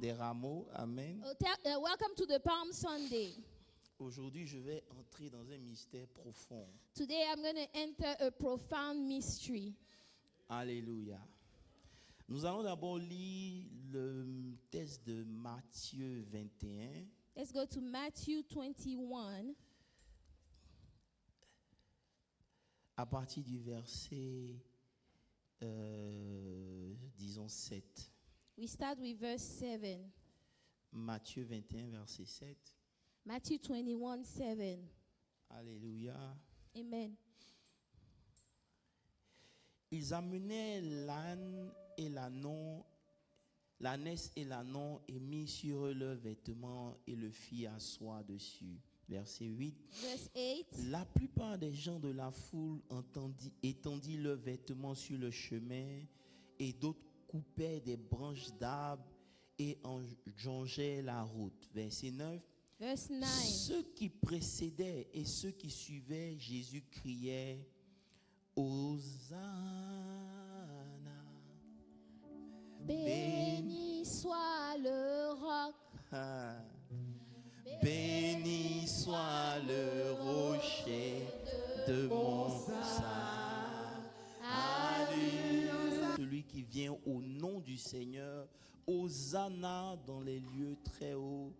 des Rameaux. Amen. Welcome to the Palm Sunday. Aujourd'hui, je vais entrer dans un mystère profond. Today I'm going to enter a profound mystery. Alléluia. Nous allons d'abord lire le texte de Matthieu 21. Let's go to Matthew 21. À partir du verset, disons 7. We start with verse 7. Matthieu 21, verset 7. Matthew 21, 7. Alléluia. Amen. Ils amenaient l'ânesse et l'ânon et mis sur eux leurs vêtements et le firent asseoir dessus. Verset 8. Verse 8. La plupart des gens de la foule étendirent leurs vêtements sur le chemin et d'autres coupaient des branches d'arbres et en jongeaient la route. Verset 9. Verse 9. Ceux qui précédaient et ceux qui suivaient Jésus criaient Hosanna. Béni soit le roc. Béni soit le rocher de mon salut. Alléluia. Celui qui vient au nom du Seigneur, Hosanna dans les lieux très hauts.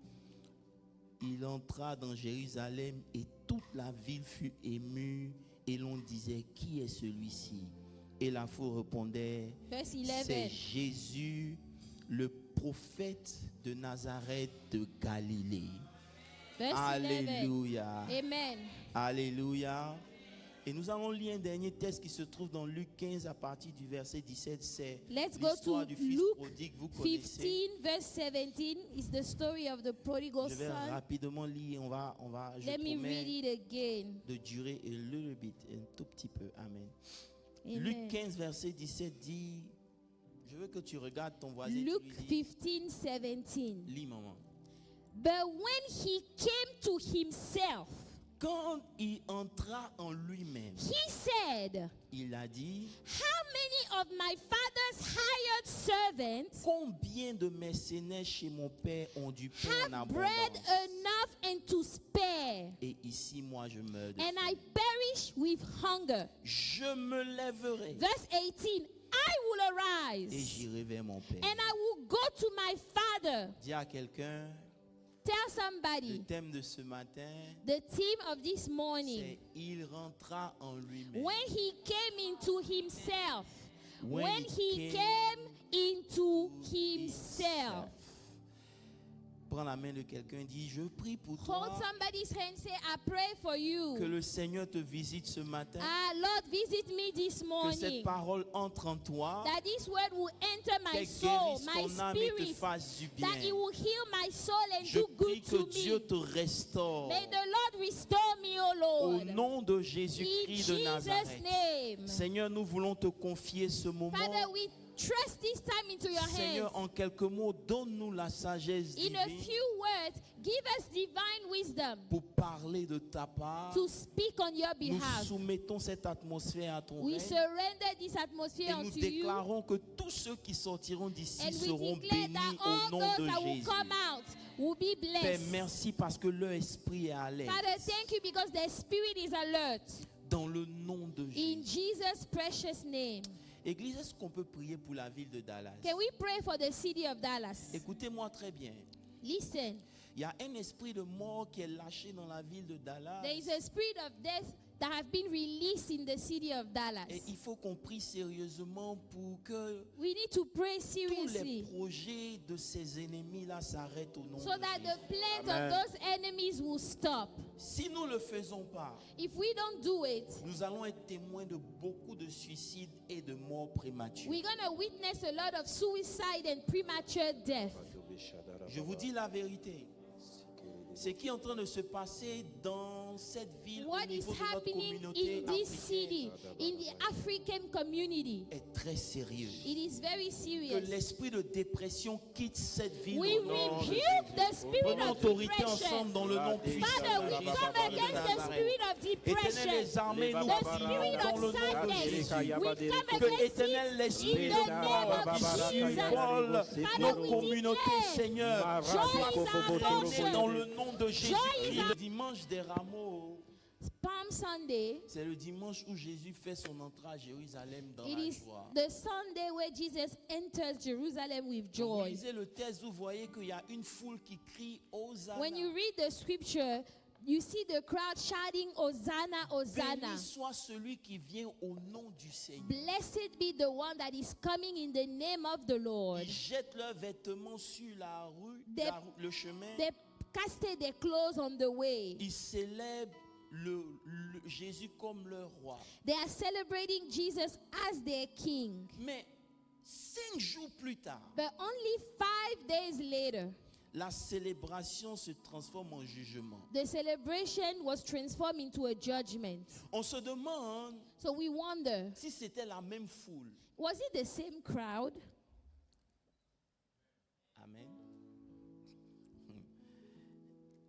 Il entra dans Jérusalem et toute la ville fut émue et l'on disait, qui est celui-ci? Et la foule répondait, c'est Jésus, le prophète de Nazareth de Galilée. Alléluia. Amen. Alléluia. Et nous allons lire un dernier texte qui se trouve dans Luc 15 à partir du verset 17. C'est l'histoire du fils prodigue. Vous connaissez. 15 verse 17 is the story of the prodigal Je vais son. rapidement lire. Je Let me read it again. De durer un little bit, un tout petit peu. Amen. Amen. Luc 15 verset 17 dit, je veux que tu regardes ton voisin. Luke 15, 17. Lis, maman. But when he came to himself, quand il entra en lui-même, he said, il a dit, how many of my father's hired servants combien de mercenaires chez mon père ont du pain en have bread abondance? enough and to spare, Et ici, moi, je meurs de and faim. I perish with hunger. Je me lèverai Verse 18, I will et arise, j'irai vers mon père. and I will go to my father. Dis à quelqu'un, Tell le somebody, thème de ce matin, the theme of this morning, c'est il rentra en lui-même. when he came into himself. When When he he came into himself. Prends la main de quelqu'un et dis, je prie pour Hold toi somebody's hand, say, I pray for you. que le Seigneur te visite ce matin, Lord, visit me this que cette morning. parole entre en toi, That this word will enter my qu'elle soul, guérisse my ton âme et te spirit. fasse du bien. That it will heal my soul and Je do prie good que to Dieu me. te restaure May the Lord restore me, O au Lord. nom de In Jésus-Christ de Jesus' Nazareth. name. Seigneur, nous voulons te confier ce moment. Father, we trust this time into your Seigneur, hands. en quelques mots, donne-nous la sagesse In a divine few words, give us divine wisdom pour parler de ta part. to speak on your Nous behalf. soumettons cette atmosphère à ton We règne surrender this et atmosphere nous unto you, déclarons que tous ceux qui sortiront d'ici and we seront declare bénis that au all nom those de that will Jésus. come out will be Père, blessed. merci parce que leur esprit est alerte. Father, thank you because their spirit is alert. Dans le nom de In Jésus. Jesus' precious name. Église, est-ce qu'on peut prier pour la ville de Dallas? Can we pray for the city of Dallas? Écoutez-moi très bien. Listen, Il y a un esprit de mort qui est lâché dans la ville de Dallas. there is a spirit of death that have been released in the city of Dallas. Et il faut qu'on prie sérieusement pour que We need to pray tous les seriously projets de ces ennemis-là s'arrêtent au nom so de that the Jésus. plans Amen. of those enemies will stop. Si nous ne le faisons pas, If we don't do it, nous allons être témoins de beaucoup de suicides et de morts prématurées. we're going to witness a lot of suicide and premature death. Je vous dis la vérité. Ce qui est en train de se passer dans dans cette ville au what is niveau de notre happening communauté in this africaine city, in the African community. est très sérieux. It is very Que serious. l'esprit de dépression quitte cette ville We au nom de rebuke the spirit Prenons of autorité depression. ensemble dans le nom puissant Father, de we Jésus come de against the Nazareth. spirit of Éternel depression, des armées, nous the prions spirit dans le of nom de sadness. Jésus. We come Que against éternel it l'esprit in de the name mort of qui Jesus. survole Father, nos we communautés, declare Seigneur, joy soit is our condamné dans portion. le nom de Jésus-Christ. Le dimanche des rameaux, Palm Sunday, c'est le dimanche où Jésus fait son entrée à Jérusalem dans it la is joie. the Sunday where Jesus enters Jerusalem with Quand vous joy. lisez le texte, vous voyez qu'il y a une foule qui crie Hosanna. When you read the scripture, you see the crowd shouting, Hosanna, Hosanna. Béni soit celui qui vient au nom du Seigneur. Blessed be the one that is coming in the name of the Lord. Ils jettent leurs vêtements sur They- le chemin. They casted their clothes on the way. Ils célèbrent Jésus comme leur roi. They are celebrating Jesus as their king. Mais 5 jours plus tard, But only 5 days later, la célébration se transforme en jugement. the celebration was transformed into a judgment. On se demande So we wonder, si c'était la même foule. was it the same crowd? Amen.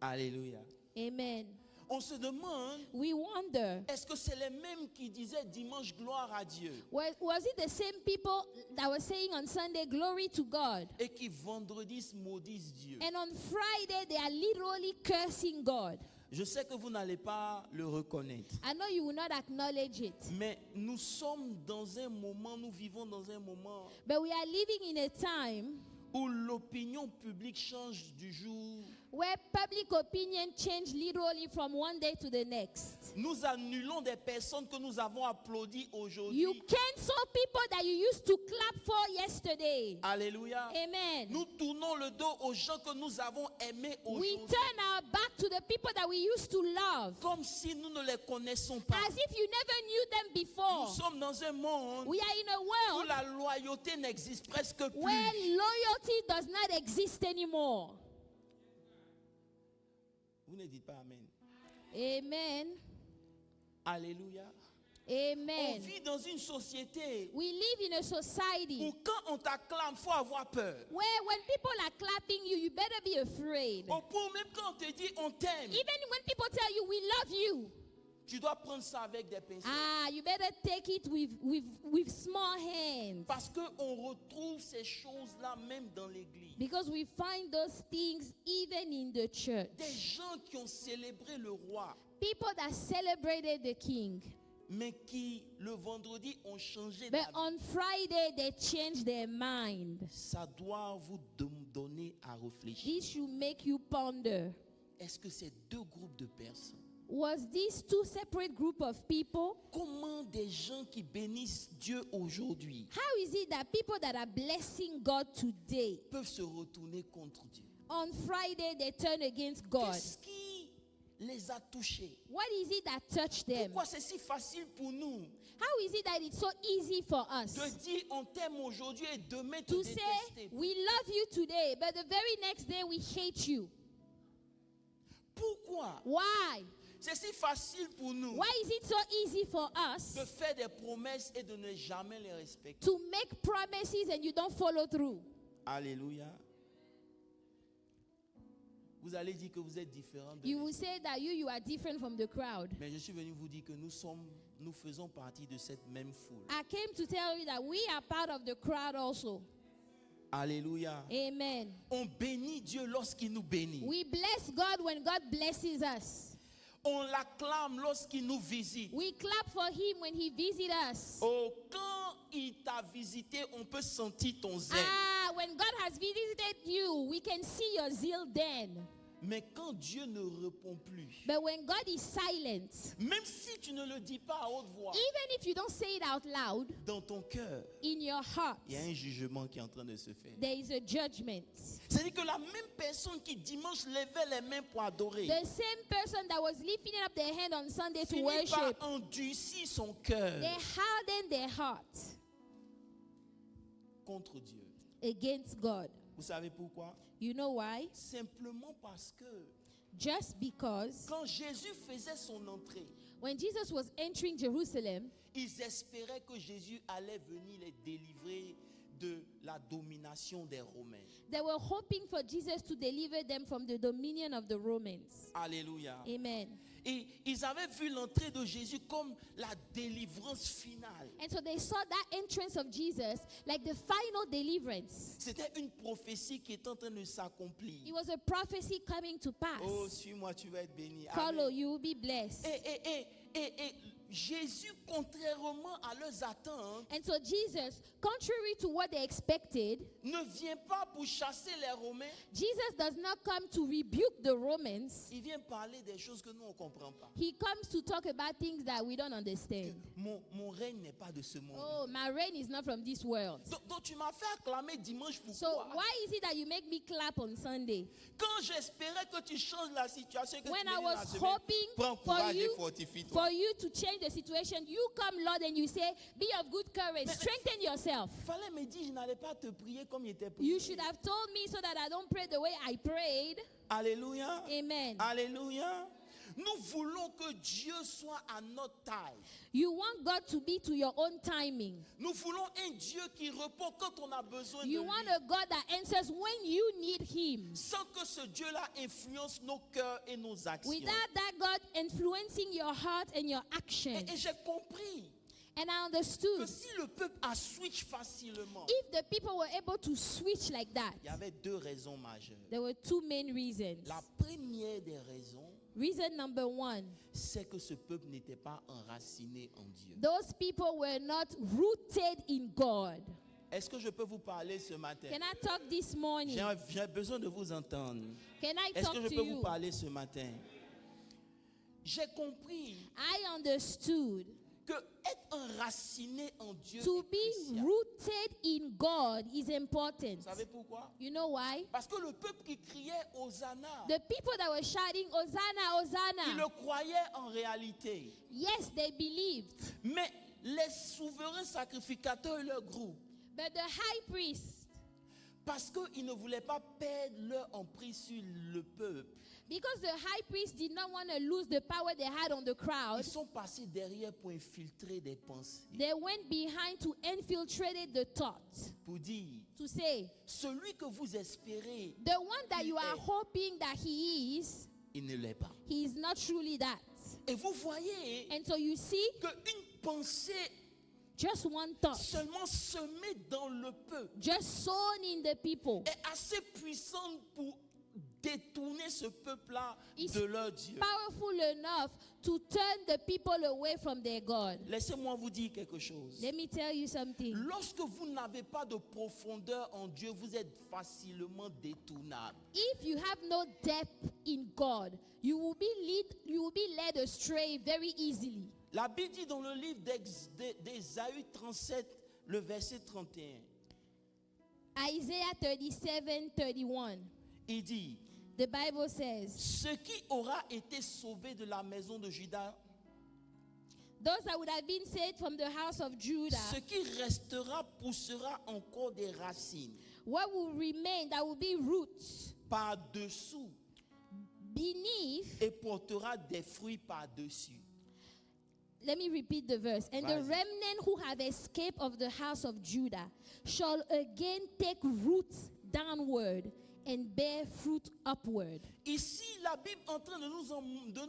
Alléluia. Amen. On se demande, We wonder, est-ce que c'est les mêmes qui disaient dimanche gloire à Dieu was it the same people that were saying on Sunday, glory to God? et qui vendredi maudissent Dieu? And on Friday, they are literally cursing God. Je sais que vous n'allez pas le reconnaître. I know you will not acknowledge it, Mais nous sommes dans un moment, nous vivons dans un moment but we are living in a time où l'opinion publique change du jour. where public opinion changed literally from one day to the next. Nous annulons des personnes que nous avons applaudis aujourd'hui. You cancel people that you used to clap for yesterday. Alléluia. Amen. Nous tournons le dos aux gens que nous avons aimés We aujourd'hui. turn our back to the people that we used to love, Comme si nous ne les connaissons pas. as if you never knew them before. Nous sommes dans un monde We are in a où world la loyauté n'existe presque where plus. loyalty does not exist anymore. Vous ne dites pas Amen. Amen. Alléluia. On Amen. vit dans une société We live in a society où quand on t'acclame, il faut avoir peur. where when people are clapping you, you better be afraid. Au point même quand on te dit on t'aime, Even when people tell you we love you, tu dois prendre ça avec des pincettes. you better take it with small hands. Parce qu'on retrouve ces choses-là même dans l'église. Because we find those things even in the church. Des gens qui ont célébré le roi, People that celebrated the king, mais qui le vendredi ont changé but d'avis. on Friday they changed their mind. Ça doit vous donner à réfléchir. This should make you ponder. Est-ce que c'est deux groupes de personnes? Was these two separate group of people? Comment des gens qui bénissent Dieu aujourd'hui How is it that people that are blessing God today, peuvent se retourner contre Dieu? on Friday they turn against God? Qu'est-ce qui les a touchés? What is it that touched them? Pourquoi c'est si facile pour nous How is it that it's so easy for us de dire on t'aime aujourd'hui et demain te to say détester? we love you today, but the very next day we hate you? Pourquoi Why? c'est si facile pour nous Why is it so easy for us de faire des promesses et de ne jamais les respecter? to make promises and you don't follow through? Alléluia. Vous allez dire que vous êtes différent de You will say that you are different from the crowd. mais je suis venu vous dire que nous faisons partie de cette même foule. I came to tell you that we are part of the crowd also. Alléluia. Amen. On bénit Dieu lorsqu'il nous bénit. We bless God when God blesses us. On l'acclame lorsqu'il nous visite. We clap for him when he visits us. Oh, quand il t'a visité, on peut sentir ton zèle. When God has visited you, we can see your zeal then. Mais quand Dieu ne répond plus, But when God is silent, même si tu ne le dis pas à haute voix, even if you don't say it out loud, dans ton cœur, in your heart, il y a un jugement qui est en train de se faire. there is a judgment. C'est-à-dire que la même personne qui dimanche levait les mains pour adorer, The same person that was lifting up their hand on Sunday to finit par worship, endurcir son cœur they harden their heart contre Dieu. against God. Vous savez pourquoi? You know why? Simplement parce que just because quand Jésus faisait son entrée, when Jesus was entering Jerusalem, ils espéraient que Jésus allait venir les délivrer de la domination des Romains. they were hoping for Jesus to deliver them from the dominion of the Romans. Alléluia. Amen. Et ils avaient vu l'entrée de Jésus comme la délivrance finale. And so they saw that entrance of Jesus like the final deliverance. C'était une prophétie qui est en train de s'accomplir. It was a prophecy coming to pass. Oh, suis-moi, tu vas être béni. Follow, Amen. you will be blessed. Et Jésus, contrairement à leurs attentes, And so Jesus, contrary to what they expected, ne vient pas pour chasser les Romains. Jesus does not come to rebuke the Romans. Il vient parler des choses que nous, on ne comprend pas. He comes to talk about things that we don't understand. Mon règne n'est pas de ce monde. Oh, my reign is not from this world. Donc tu m'as fait acclamer dimanche, So pourquoi? why is it that you make me clap on Sunday? Quand j'espérais que tu changes la situation, que When tu I me dises was la semaine, hoping prends for courage et you, fortifie-toi. for you to change the situation, you come, Lord, and you say, be of good courage, strengthen yourself. Fallait me dire, je n'allais pas te prier comme il était prié. You should have told me so that I don't pray the way I prayed. Alléluia. Amen. Alléluia. Nous voulons que Dieu soit à notre taille. You want God to be to your own timing. Nous voulons un Dieu qui répond quand on a besoin You de want lui, a God that answers when you need Him. sans que ce Dieu-là influence nos cœurs et nos actions. Without that God influencing your heart and your actions. Et j'ai compris And I que understood si le peuple a switch facilement, if the people were able to switch like that, il y avait deux raisons majeures. there were two main reasons. La première des raisons, Reason number one, c'est que ce peuple n'était pas enraciné en Dieu. those people were not rooted in God. Est-ce que je peux vous parler ce matin? Can I talk this morning? J'ai besoin de vous entendre. Can I Est-ce talk que je to peux vous you? parler ce matin? J'ai compris I understood que être enraciné en Dieu to est be crucial. rooted in God is important. Vous savez pourquoi? You know why? Parce que le peuple qui criait Hosanna, The people that were shouting, Hosanna, ils le Hosanna, croyaient en réalité. yes, they believed. Mais les souverains sacrificateurs et leur groupe, But the high priest, parce qu'ils ne voulaient pas perdre leur emprise sur le peuple, because the high priest did not want to lose the power they had on the crowd, ils sont passés derrière pour infiltrer des pensées. they went behind to infiltrate the thought, Pour dire, to say, celui que vous espérez, the one that you are est. hoping that he il ne l'est pas. is not truly that. Et vous voyez And so you see, qu'une pensée just one thought, seulement semée dans le peuple just sown in the people, est assez puissante pour détourner ce peuple-là It's de leur Dieu. powerful enough to turn the people away from their God. Laissez-moi vous dire quelque chose. Let me tell you something. Lorsque vous n'avez pas de profondeur en Dieu, vous êtes facilement détournable. If you have no depth in God, you will be led astray very easily. La Bible dit dans le livre d'Ésaïe 37, le verset 31, Isaiah 37:31. il dit, The Bible says, ce qui aura été sauvé de la maison de Juda, those that would have been saved from the house of Judah, ce qui restera poussera encore des racines what will remain, that will be roots par-dessous beneath. et portera des fruits par-dessus. Let me repeat the verse. And the Vas-y. remnant who have escaped of the house of Judah shall again take root downward and bear fruit upward. Ici, la Bible est en train de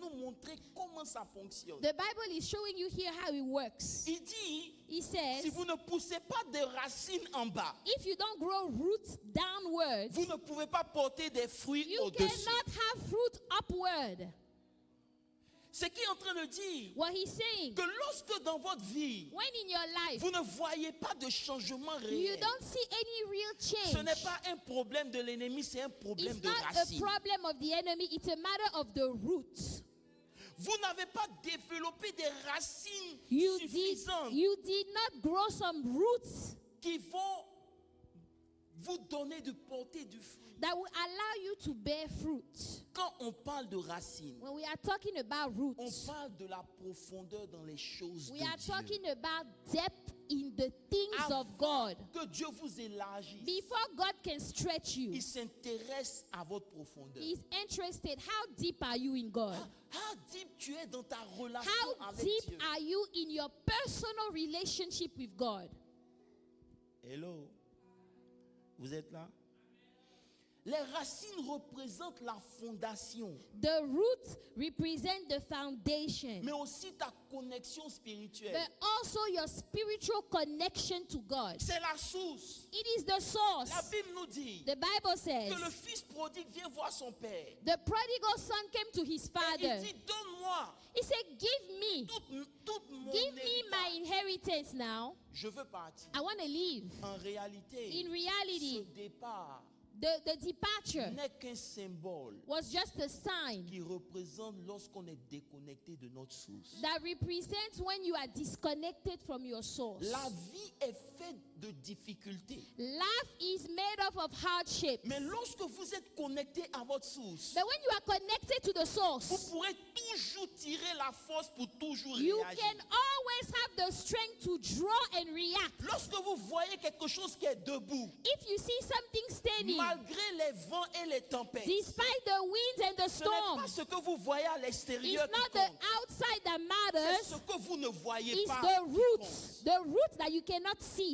nous montrer comment ça fonctionne. The Bible is showing you here how it works. Il dit, He says, si vous ne poussez pas des racines en bas, if you don't grow roots downward, vous ne pouvez pas porter des fruits you au-dessus. cannot have fruit upward. Ce qu'il est en train de dire, What he's saying, que lorsque dans votre vie, when in your life vous ne voyez pas de changement you réel, don't see any real ce change, n'est pas un problème de l'ennemi, c'est un problème it's de not a racines. problem of the enemy, it's a matter of the roots. Vous n'avez pas développé des racines You suffisantes did not grow some roots qui vont vous donner de porter du fruit. that will allow you to bear fruit. Quand on parle de racines, When we are talking about on roots, parle de la profondeur dans les choses we de are Dieu. talking about depth in the things of God. Que Dieu vous élargisse, Before God can stretch you, il s'intéresse à votre profondeur. He's interested. How deep are you in God? How deep tu es dans ta relation How avec deep Dieu. are you in your personal relationship with God? Hello. Vous êtes là? Les racines représentent la fondation, The roots represent the foundation, mais aussi ta connexion spirituelle. but also your spiritual connection to God. C'est la source. It is the source. La Bible nous dit The Bible says que le fils prodigue vient voir son père. the prodigal son came to his Il father. dit, donne-moi He said, give me toute mon my héritage. inheritance now. Je veux partir. I want to leave. En réalité, In reality, ce départ the departure n'est qu'un symbole was just a sign qui représente lorsqu'on est déconnecté de notre source. that represents when you are disconnected from your source. La vie est faite de difficultés. Life is made up of hardship. Mais lorsque vous êtes connecté à votre source, But when you are connected to the vous source, pourrez toujours tirer la force pour toujours you réagir. can always have the strength to draw and react. Lorsque vous voyez quelque chose qui est debout, If you see something standing, malgré les vents et les tempêtes, despite the winds and the ce n'est pas storms, ce que vous voyez à it's l'extérieur not qui the compte. outside that C'est matters. ce que vous ne voyez It's pas the qui roots, compte. the roots that you cannot see.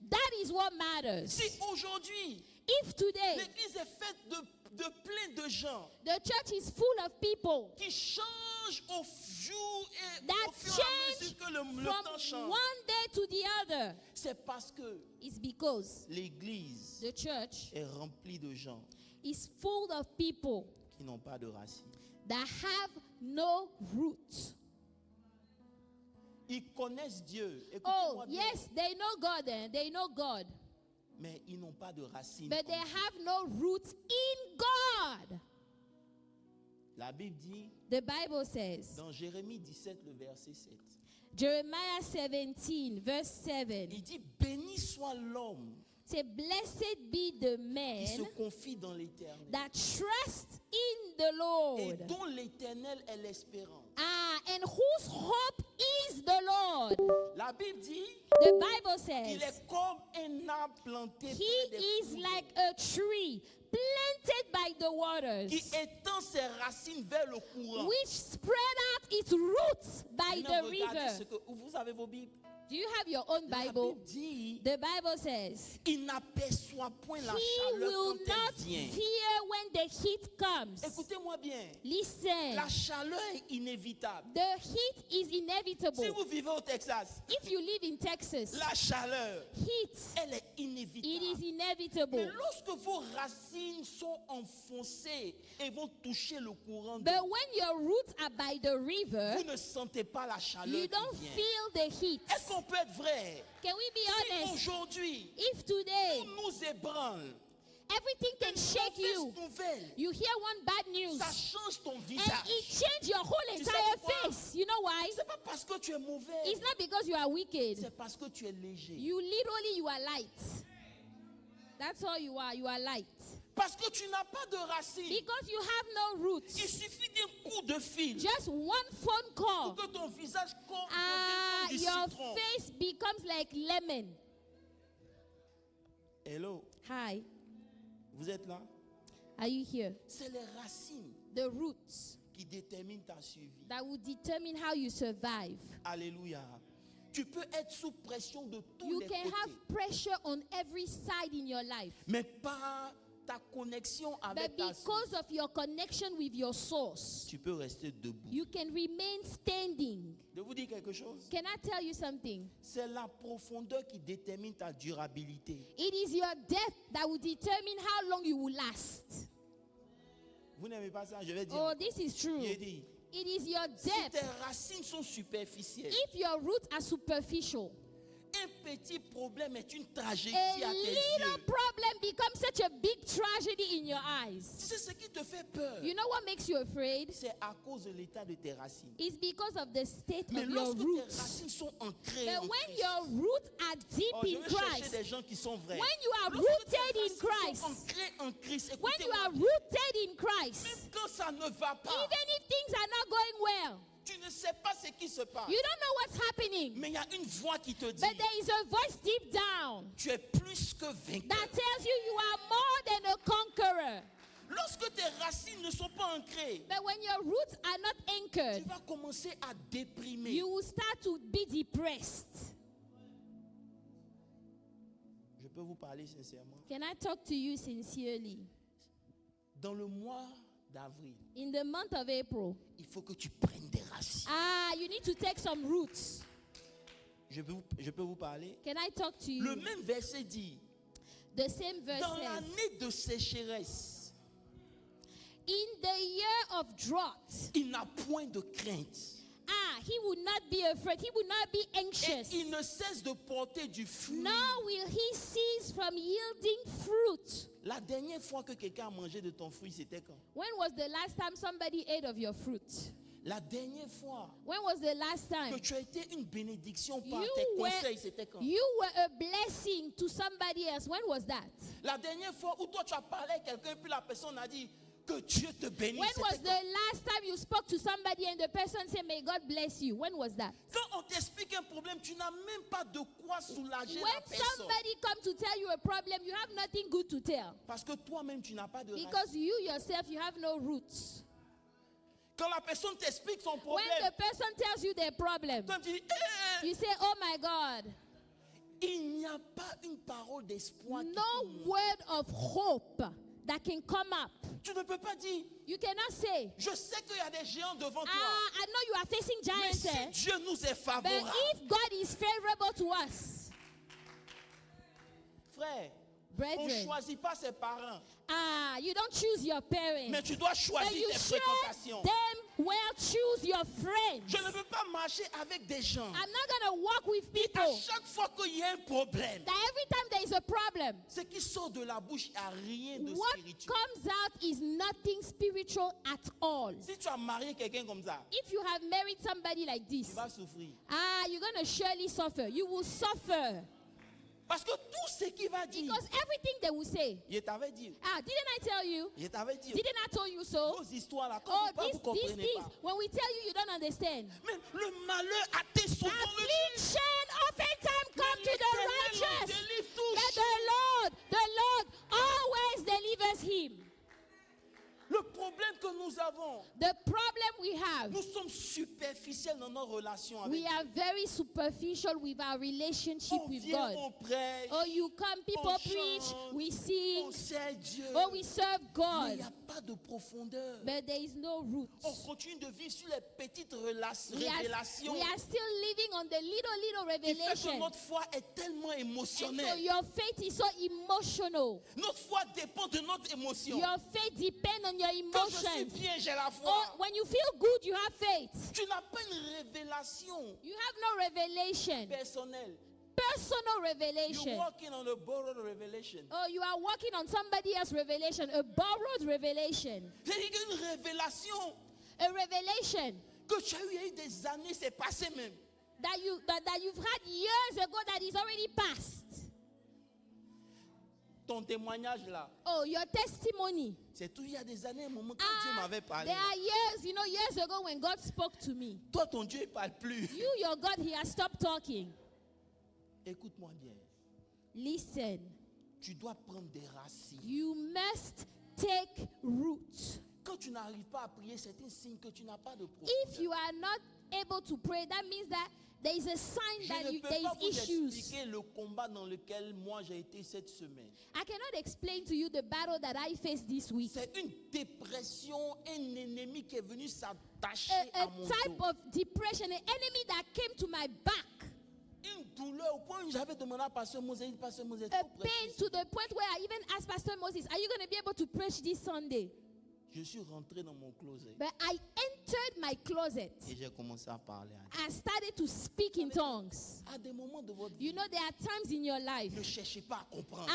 That is what matters. Si aujourd'hui, If today l'église est faite de plein de gens the church is full of people qui changent au jour et that au fur et à change mesure que le from temps change, one day to the other, c'est parce que it's because l'église the church est remplie de gens is full of people qui n'ont pas de racines. that have no roots. Ils connaissent Dieu. Oh, Écoutez-moi bien. yes, they know God and they know God, Mais ils n'ont pas de racines. but they en Dieu. have no roots in God. La Bible dit The Bible says, dans Jérémie 17, le verset 7, Jeremiah 17, verse 7, il dit béni soit l'homme say, blessed be the qui se man confie dans l'Éternel that trusts in the et Lord. dont l'Éternel est l'espérance. And whose hope is the Lord. La Bible dit The Bible il says est comme un arbre planté he près des is cours like a tree planted by the d'eau, waters, qui étend ses racines vers le courant. which spread out its roots by Maintenant, the regardez river. ce que vous avez vos Bibles. Do you have your own La Bible? Bible dit The Bible says il n'aperçoit point la he chaleur will quand not elle vient. fear when the heat comes. Écoutez-moi bien. Listen, La chaleur est inévitable. the heat is Si inevitable. vous vivez au Texas, If you live in Texas, la chaleur, heat, elle est it is inévitable. Mais inevitable. lorsque vos racines sont enfoncées et vont toucher le courant d'eau, But when your roots are by the river, vous ne sentez pas la chaleur you qui don't vient. feel the heat. Est-ce qu'on peut être vrai? Can we be Si honest? aujourd'hui, If today tout nous ébranle, everything can shake you, mauvaise nouvelle, you hear one bad news, ça change ton and it visage. changes your whole Tu sais entire pourquoi? face. You know why? C'est pas parce que tu es mauvais, It's not because you are wicked. c'est parce que tu es léger. You are light. That's all you are. You are light. Parce que tu n'as pas de racines. Because you have no Il roots. suffit d'un coup de fil Just one phone pour call, que ton visage devienne comme du your citron. face becomes like lemon. Hello, Hi, vous êtes là? are you here? C'est les racines The roots qui déterminent ta survie. that will determine how you survive. Alléluia. Tu peux être sous pression de tous You les can côtés, have pressure on every side in your life. mais par ta connexion But avec ta source, because of your connection with your source, tu peux rester debout. you can remain standing. Je vous dis quelque chose. Can I tell you something? C'est la profondeur qui détermine ta durabilité. It is your depth that will determine how long you will last. Vous n'aimez pas ça? Je vais dire. Oh, this is true. J'ai dit. It is your Si depth. tes racines sont superficielles, If your roots are superficial, un petit problème est une tragédie a à tes little yeux. problem becomes such a big tragedy in your eyes. Tu sais ce qui te fait peur? You know what makes you afraid? C'est à cause de l'état de tes racines. It's because of the state Mais of your lorsque tes roots. racines sont ancrées But en when Christ, your roots are deep oh, je in vais chercher Christ, des gens qui sont vrais. when you are Lorsque tes rooted in racines sont Christ, ancrées en Christ, when you écoutez-moi are bien. rooted in Christ, Même quand ça ne va pas, even if things are not going well, Tu ne sais pas ce qui se passe. You don't know what's happening. Mais il y a une voix qui te dit, But there is a voice deep down tu es plus que vainqueur. that tells you you are more than a conqueror. Lorsque tes racines ne sont pas ancrées, But when your roots are not tu anchored, vas commencer à déprimer. you will start to be depressed. Je peux vous parler sincèrement. Can I talk to you sincerely? Dans le mois d'avril, In the month of April, il faut que tu prennes des racines. you need to take some roots. Je peux vous parler. Can I talk to Le you? même verset dit, The same verse dans says, l'année de sécheresse, in the year of drought, il n'a point de crainte. he will not be afraid. He will not be Et anxious. il ne cesse de porter du fruit. Nor will he cease from yielding fruit. La dernière fois que quelqu'un a mangé de ton fruit, c'était quand? When was the last time somebody ate of your fruit? La dernière fois When was the last que time tu as été une bénédiction par You tes were- conseils, c'était quand? you were a blessing to somebody else? When was that? La dernière fois où toi tu as parlé à quelqu'un puis la personne a dit que Dieu te bénisse, When was c'était the quand? last time you spoke to somebody and the person said, may God bless you? When was that? Quand on t'explique un problème, tu n'as même pas de quoi soulager la When personne. somebody comes to tell you a problem, you have nothing good to tell. Parce que toi-même, tu n'as pas de racines. Because you yourself, you have no roots. Quand la personne t'explique son When problème, the person tells you their problem, toi tu dis, you say, oh my God, il n'y a pas une parole d'espoir. qui no peut monter. word of hope that can come up. Tu ne peux pas dire, You cannot say, je sais qu'il y a des géants devant toi. I know you are facing Mais giants, si eh? Dieu nous est But favorable, if God is favorable to us, frère, on ne brethren, choisit pas ses parents, you don't choose your parents. mais tu dois But choisir you tes should fréquentations. them well choose your friends. Je ne peux pas marcher avec des gens. I'm not going to walk with À people chaque fois qu'il y a un problème, that every time there is a problem, ce qui sort de la bouche n'a rien de what spirituel. comes out is nothing spiritual at all. Si tu as marié quelqu'un comme ça, If you have married somebody like tu this, vas souffrir. you're going to surely suffer. You will suffer. Parce que tout ce qu'il va dire, Because everything they will say, je t'avais dit, didn't I tell you? je t'avais dit, Didn't I tell you so? vos histoires là, quand Oh, vous ne these comprenez things, pas. when we tell you, you don't understand. Mais le malheur atteint souvent le juste. Affliction oftentimes come to the L'Éternel le righteous. délivre But toujours. the Lord always delivers him. Le problème que nous avons, The problem we have, nous sommes superficiels dans nos relations avec we Dieu. are very superficial with our relationship On with vient, God. on prêche, Oh, you come, people on preach, chante, we sing, on sert Dieu. oh, we serve Mais il God. n'y a pas de profondeur. But there is no On roots. continue de vivre sur les petites We are révélations. still living on the little Qui fait que revelation. notre foi est tellement And so émotionnelle. your faith is so emotional. Notre foi dépend de notre émotion. Your faith depends on your Quand je suis emotions. bien, j'ai la foi. Oh, when you feel good, you have faith. Tu n'as pas une révélation You have no revelation, personnelle. personal You're revelation. walking on a borrowed revelation. Oh, you are working on somebody else's revelation, a borrowed revelation. C'est une révélation A revelation que tu as eu il y a eu des années, c'est passé même. that you've had years ago that is already past. Ton témoignage là, Oh, your testimony. c'est tout il y a des années, un moment quand Dieu m'avait parlé. There are years, years ago when God spoke to me. Toi, ton Dieu, il ne parle plus. You, your God, He has stopped talking. Écoute-moi bien. Listen, Tu dois prendre des racines. you must take root. Quand tu n'arrives pas à prier, c'est un signe que tu n'as pas de If profondeur. you are not able to pray, that means that there is a sign Je that ne peux there pas is vous issues. expliquer le combat dans lequel moi j'ai été cette semaine. I cannot explain to you the battle that I faced this week. C'est une dépression, un ennemi qui est venu s'attacher A à mon type dos. of depression, an enemy that came to my back. Une douleur au point où j'avais demandé à Pasteur Moses, Pasteur Moses, A trop pain précis. to the point where I even asked Pastor Moses, are you going to be able to preach this Sunday? Je suis rentré dans mon closet But I entered my closet. et j'ai commencé à parler à Dieu. I started to speak in tongues. À des moments de votre vie, You know, there are times in your life. ne cherchez pas à comprendre.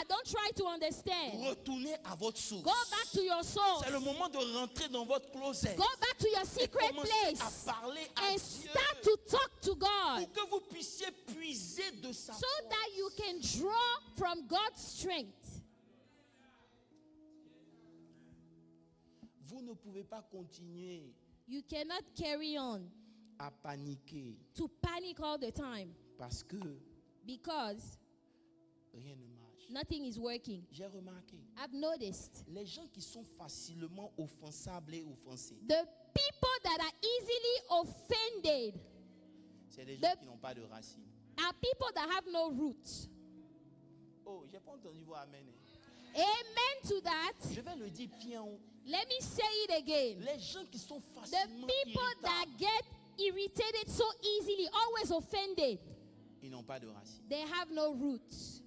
Don't try to understand. Retournez à votre source. Go back to your source. C'est le moment de rentrer dans votre closet. Go back to your Et secret commencez place à parler à and Dieu start to talk to God pour que vous puissiez puiser de sa so force. that you can draw from God's strength. Vous ne pouvez pas continuer You cannot carry on à paniquer to panic all the time parce que because rien ne marche. nothing is working. J'ai remarqué, I've noticed les gens qui sont facilement offensables et offensés, the people that are easily offended c'est les gens The- qui n'ont pas de racines. are people that have no roots. Oh, j'ai pas entendu vos amen. Amen to that. Je vais le dire bien haut. Let me say it again. Les gens qui sont The facilement people that irritables, get irritated so easily, always offended, ils n'ont pas de racines. they have no roots.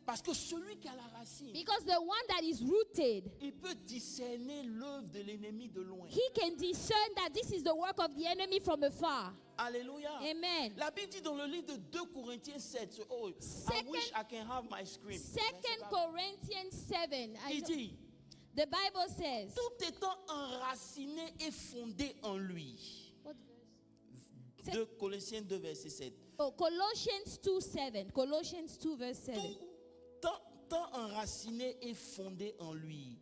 Parce que celui qui a la racine, Because the one that is rooted, il peut discerner l'œuvre de l'ennemi de loin. he can discern that this is the work of the enemy from afar. Alléluia. Amen. La Bible dit dans le livre de 2 Corinthiens 7, oh, I Second- wish I can have my screen. Second Corinthians 7. Il dit, The Bible says. tout étant enraciné et fondé en lui. What verse? 2 Colossiens 2, verset 7. Oh, Colossians 2:7. Colossians 2 verse 7. Tant enraciné et fondé en lui,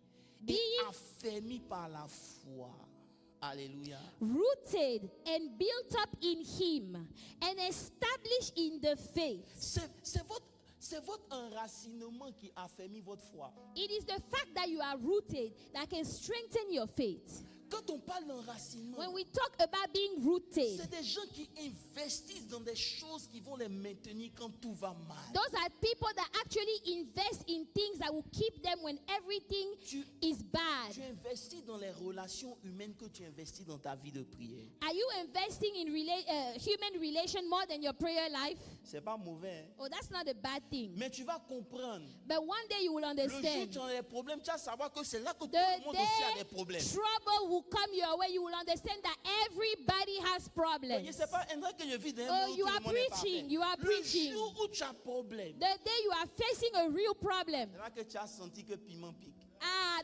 et Being- affermi par la foi. Alléluia. Rooted and built up in him and established in the faith. C'est votre enracinement qui affermit votre foi. It is the fact that you are rooted that can strengthen your faith. Quand on parle d'enracinement, When we talk about being rooted, c'est des gens qui investissent dans des choses qui vont les maintenir quand tout va mal. those are people that actually invest in things that will keep them when everything Tu- is bad. Tu investis dans les relations humaines que tu investis dans ta vie de prière. Are you investing in human relation more than your prayer life? C'est pas mauvais, hein? Oh, that's not a bad thing. Mais tu vas comprendre. But one day you will Le jour où understand. tu as des problèmes, tu vas savoir que c'est là que tout The le monde aussi a des day problèmes. trouble will come your way, you will understand that everybody has problems. C'est pas un que je vis dans un Oh, monde où you tout are le monde est preaching, parfait. you are Le preaching. jour où tu as problème, The day you are facing a real problem, c'est là que tu as senti que piment pique.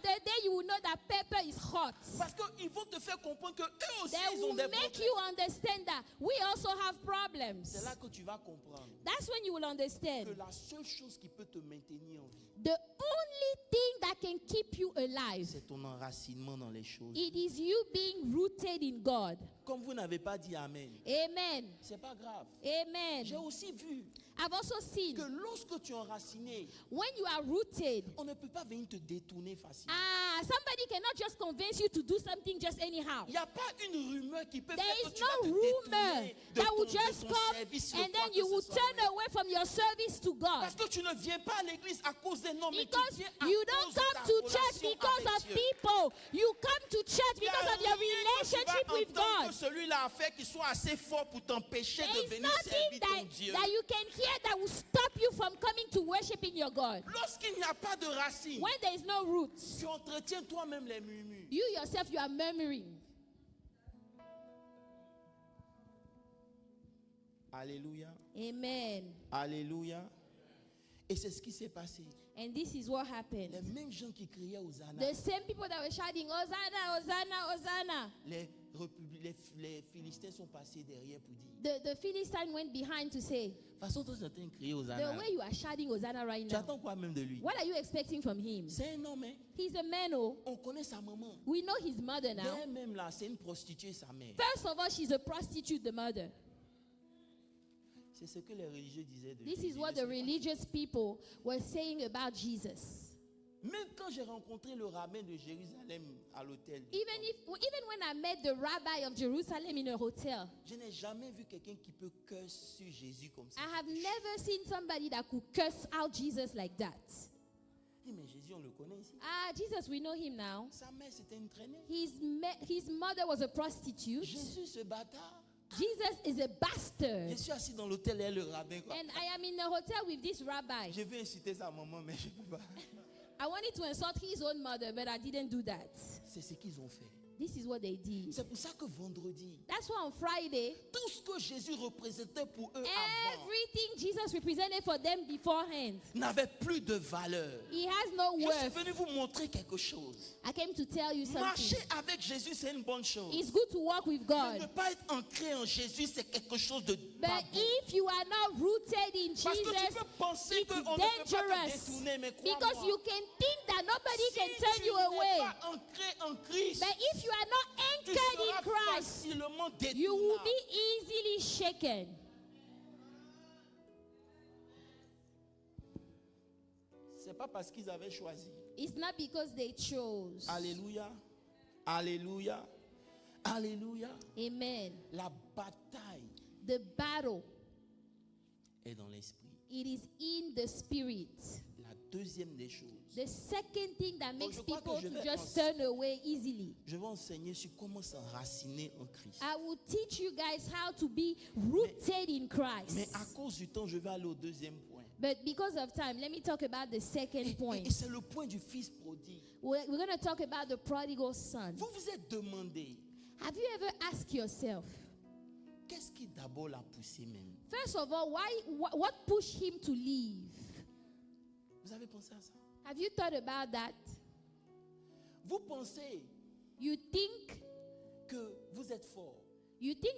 the day you will know that pepper is hot. Parce qu'ils vont te faire comprendre que eux aussi They ils ont will des make problèmes. you understand that we also have C'est problems. là que tu vas comprendre That's when you will que understand. la seule chose qui peut te maintenir en vie, The only thing that can keep you alive, c'est ton enracinement dans les choses. it is you being rooted in God. Comme vous n'avez pas dit Amen, Amen. c'est pas grave. Amen. J'ai aussi vu I've also seen que lorsque tu es enraciné, when you are rooted, on ne peut pas venir te détourner facilement. somebody cannot just convince you to do something just anyhow. Il n'y a pas une rumeur qui peut There faire que is tu vas no te rumor détourner de that will ton just come service, and then you will turn away from your service to God. Parce que tu ne viens pas à l'église à cause des noms, mais tu Because viens à you cause don't de ta come to church relation because avec of Dieu. people. You come to church Il y a because of your rien que tu vas relationship with entendre God. que celui-là a fait qui soit assez fort pour t'empêcher There de is venir nothing servir ton that, Dieu. that you can hear that will stop you from coming to worshiping your God. Lorsqu'il n'y a pas de racines, When there is no roots, tu entretiens toi-même les murmures. you yourself, you are murmuring. Alléluia. Amen. Alléluia. Et c'est ce qui s'est passé. And this is what happened. Les mêmes gens qui criaient Hosanna, The same people that were shouting, Hosanna, Hosanna, Hosanna. les Philistins sont passés derrière pour dire. The Philistine went behind to say, De toute façon, toi, tu es en train de crier the Hosanna. way you are shouting Hosanna right Tu now, attends quoi même de lui? what are you expecting from him? C'est un homme, hein? He's a man, oh. On connaît sa maman. We know his mother now. Même là, c'est une prostituée, sa mère. First of all, she's a prostitute, the mother. C'est ce que les religieux disaient de This lui. is what the religious people were saying about Jesus. Même quand j'ai rencontré le rabbin de Jérusalem à l'hôtel, Even when I met the rabbi of Jerusalem in a hotel, je n'ai jamais vu quelqu'un qui peut curse sur Jésus comme ça. I have never seen somebody that could curse out Jesus like that. Eh, mais Jésus, on le connaît ici. Jesus, we know him now. Sa mère, c'était une traînée. His mother was a prostitute. Jésus, ce bâtard. Jesus is a bastard. Je suis assis dans l'hôtel et le rabbin. Quoi. And I am in a hotel with this rabbi. Je veux inciter sa maman, mais je ne peux pas. I wanted to insult his own mother, but I didn't do that. C'est ce qu'ils ont fait. This is what they did. C'est pour ça que vendredi, That's why on Friday, tout ce que Jésus représentait pour eux avant everything Jesus represented for them beforehand, n'avait plus de valeur. he has no Je suis worth. venu vous montrer quelque chose. I came to tell you Marcher something. avec Jésus, c'est une bonne chose. It's good to walk with Mais ne God. pas être ancré en Jésus, c'est quelque chose de But pas bon. if you are not rooted in Parce que tu Jesus, peux penser it's qu'on ne peut pas te dangerous. détourner, mais Because crois-moi, you can think that that nobody Si can turn tu you n'es away. pas ancré en Christ, But if you are not tu anchored in seras Christ, facilement you will détournable. be easily shaken. C'est pas parce qu'ils avaient choisi. It's not because they chose. Alléluia. Alléluia. Alléluia. Amen. La bataille The battle, est dans l'esprit. it is in the spirit. La deuxième des choses, The second thing that makes je crois que people je to vais just turn away easily. je vais enseigner sur comment s'enraciner en Christ. I will teach you guys how to be rooted in Christ. Mais à cause du temps, je vais aller au deuxième point. But because of time, let me talk about the second point. Et c'est le point du fils prodigue. We're going to talk about the prodigal son. Vous vous êtes demandé, Have you ever asked yourself, qu'est-ce qui d'abord l'a poussé même? first of all, what pushed him to leave? Vous avez pensé à ça? Have you thought about that? Vous pensez You think que vous êtes fort.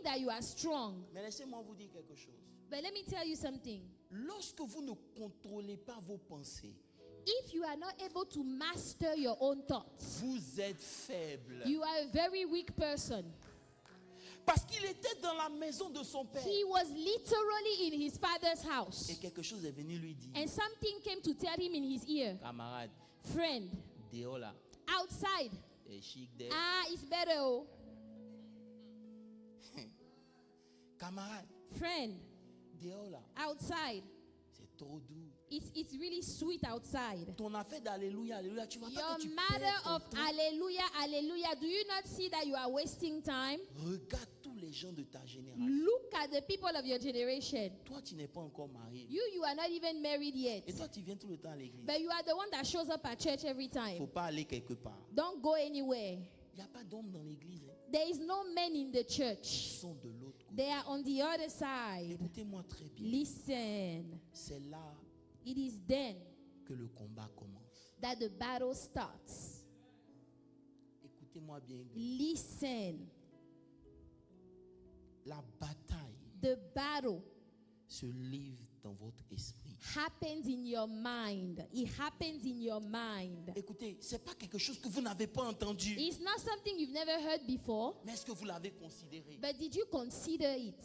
that you are strong. Mais laissez-moi vous dire quelque chose. But let me tell you something. Lorsque vous ne contrôlez pas vos pensées, If you are not able to master your own thoughts, vous êtes faible. you are a very weak person. Parce qu'il était dans la maison de son père. He was literally in his father's house. Et quelque chose est venu lui dire. And something came to tell him in his ear, Camarade, friend, dehors là, outside. et chic dehors. It's better. Oh. Camarade, Friend, dehors là, outside. c'est trop doux. It's really sweet outside. Ton affaire d'alléluia, alléluia, tu vois pas Your que tu matter perds ton of temps. hallelujah, hallelujah. Do you not see that you are wasting time? Regarde tous les gens de ta génération. Look at the people of your generation. Toi, tu n'es pas encore marié. You are not even married yet. Et toi, tu viens tout le temps à l'église. But you are the one that shows up at church every Il ne faut time. pas aller quelque part. Don't go anywhere. Il n'y a pas d'homme dans l'église. Hein. There is no men in the Ils church. sont de l'autre côté. They are on the other side. Écoutez-moi très bien. Listen. C'est là It is then que le combat commence. that the battle starts. Écoutez-moi bien. Listen. La bataille The battle se livre dans votre esprit. happens in your mind. It happens in your mind. Écoutez, ce n'est pas quelque chose que vous n'avez pas entendu. It's not something you've never heard before, Mais est-ce que vous l'avez considéré? but did you consider it?